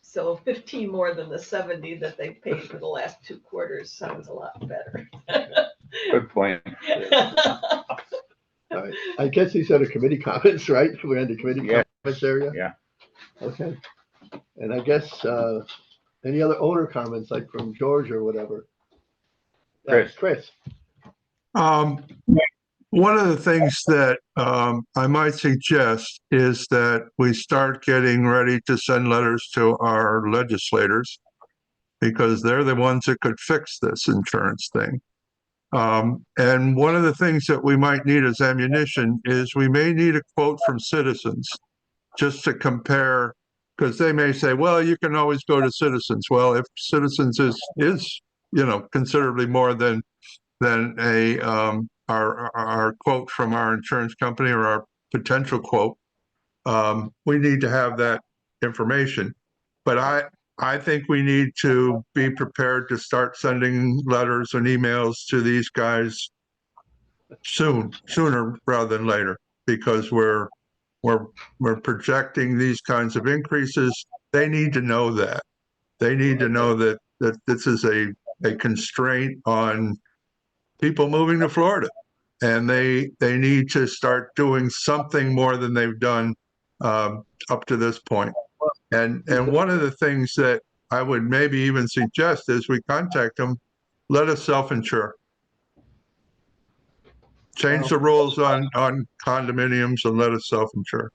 So 15 more than the 70 that they paid for the last 2 quarters sounds a lot better. Good point. All right, I guess these are the committee comments, right? We're in the committee Yeah. comments area? Yeah. Okay. And I guess, any other owner comments, like from George or whatever? Chris. Chris, One of the things that I might suggest is that we start getting ready to send letters to our legislators because they're the ones that could fix this insurance thing. And one of the things that we might need as ammunition is we may need a quote from citizens just to compare, because they may say, well, you can always go to Citizens. Well, if Citizens is considerably more than our quote from our insurance company or our potential quote, we need to have that information. But I think we need to be prepared to start sending letters and emails to these guys sooner rather than later, because we're projecting these kinds of increases. They need to know that. They need to know that this is a constraint on people moving to Florida. And they need to start doing something more than they've done up to this point. And one of the things that I would maybe even suggest is we contact them, let us self-insure. Change the rules on condominiums and let us self-insure.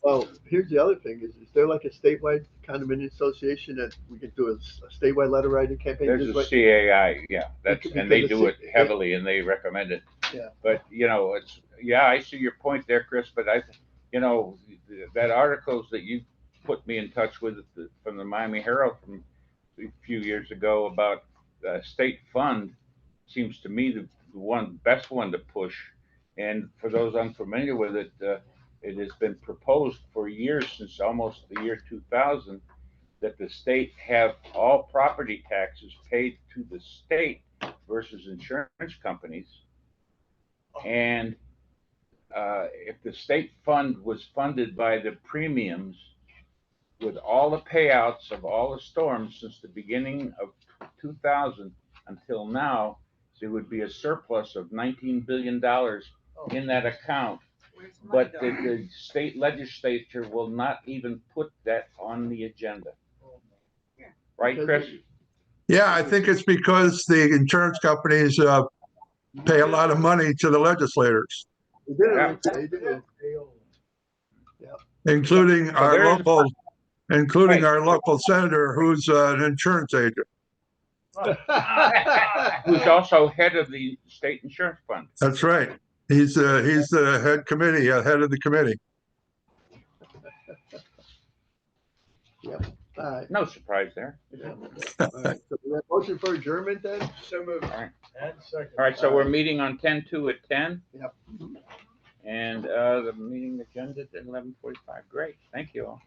Well, here's the other thing, is there like a statewide condominium association that we could do a statewide letter writing campaign? There's a Just CAI, yeah, and they do it Because heavily and they recommend it. Yeah. But, I see your point there, Chris, but that articles that you put me in touch with from the Miami Herald from a few years ago about state fund seems to me the best one to push. And for those unfamiliar with it, it has been proposed for years, since almost the year 2000, that the state have all property taxes paid to the state versus insurance companies. And if the state fund was funded by the premiums with all the payouts of all the storms since the beginning of 2000 until now, there would be a surplus of $19 billion in that account. But the state legislature will not even put that on the agenda. Right, Chris? Yeah, I think it's because the insurance companies pay a lot of money to the legislators, they did. including So our there's- our local senator, who's an insurance agent. Who's also head of the state insurance fund. That's right. He's the head of the committee. All right. No surprise there. All right. So we have motion for adjournment then? So moved. All right. And second. All right, so we're meeting on 10/2 at 10. Yep. And the meeting agenda at 11:45. Great, thank you all.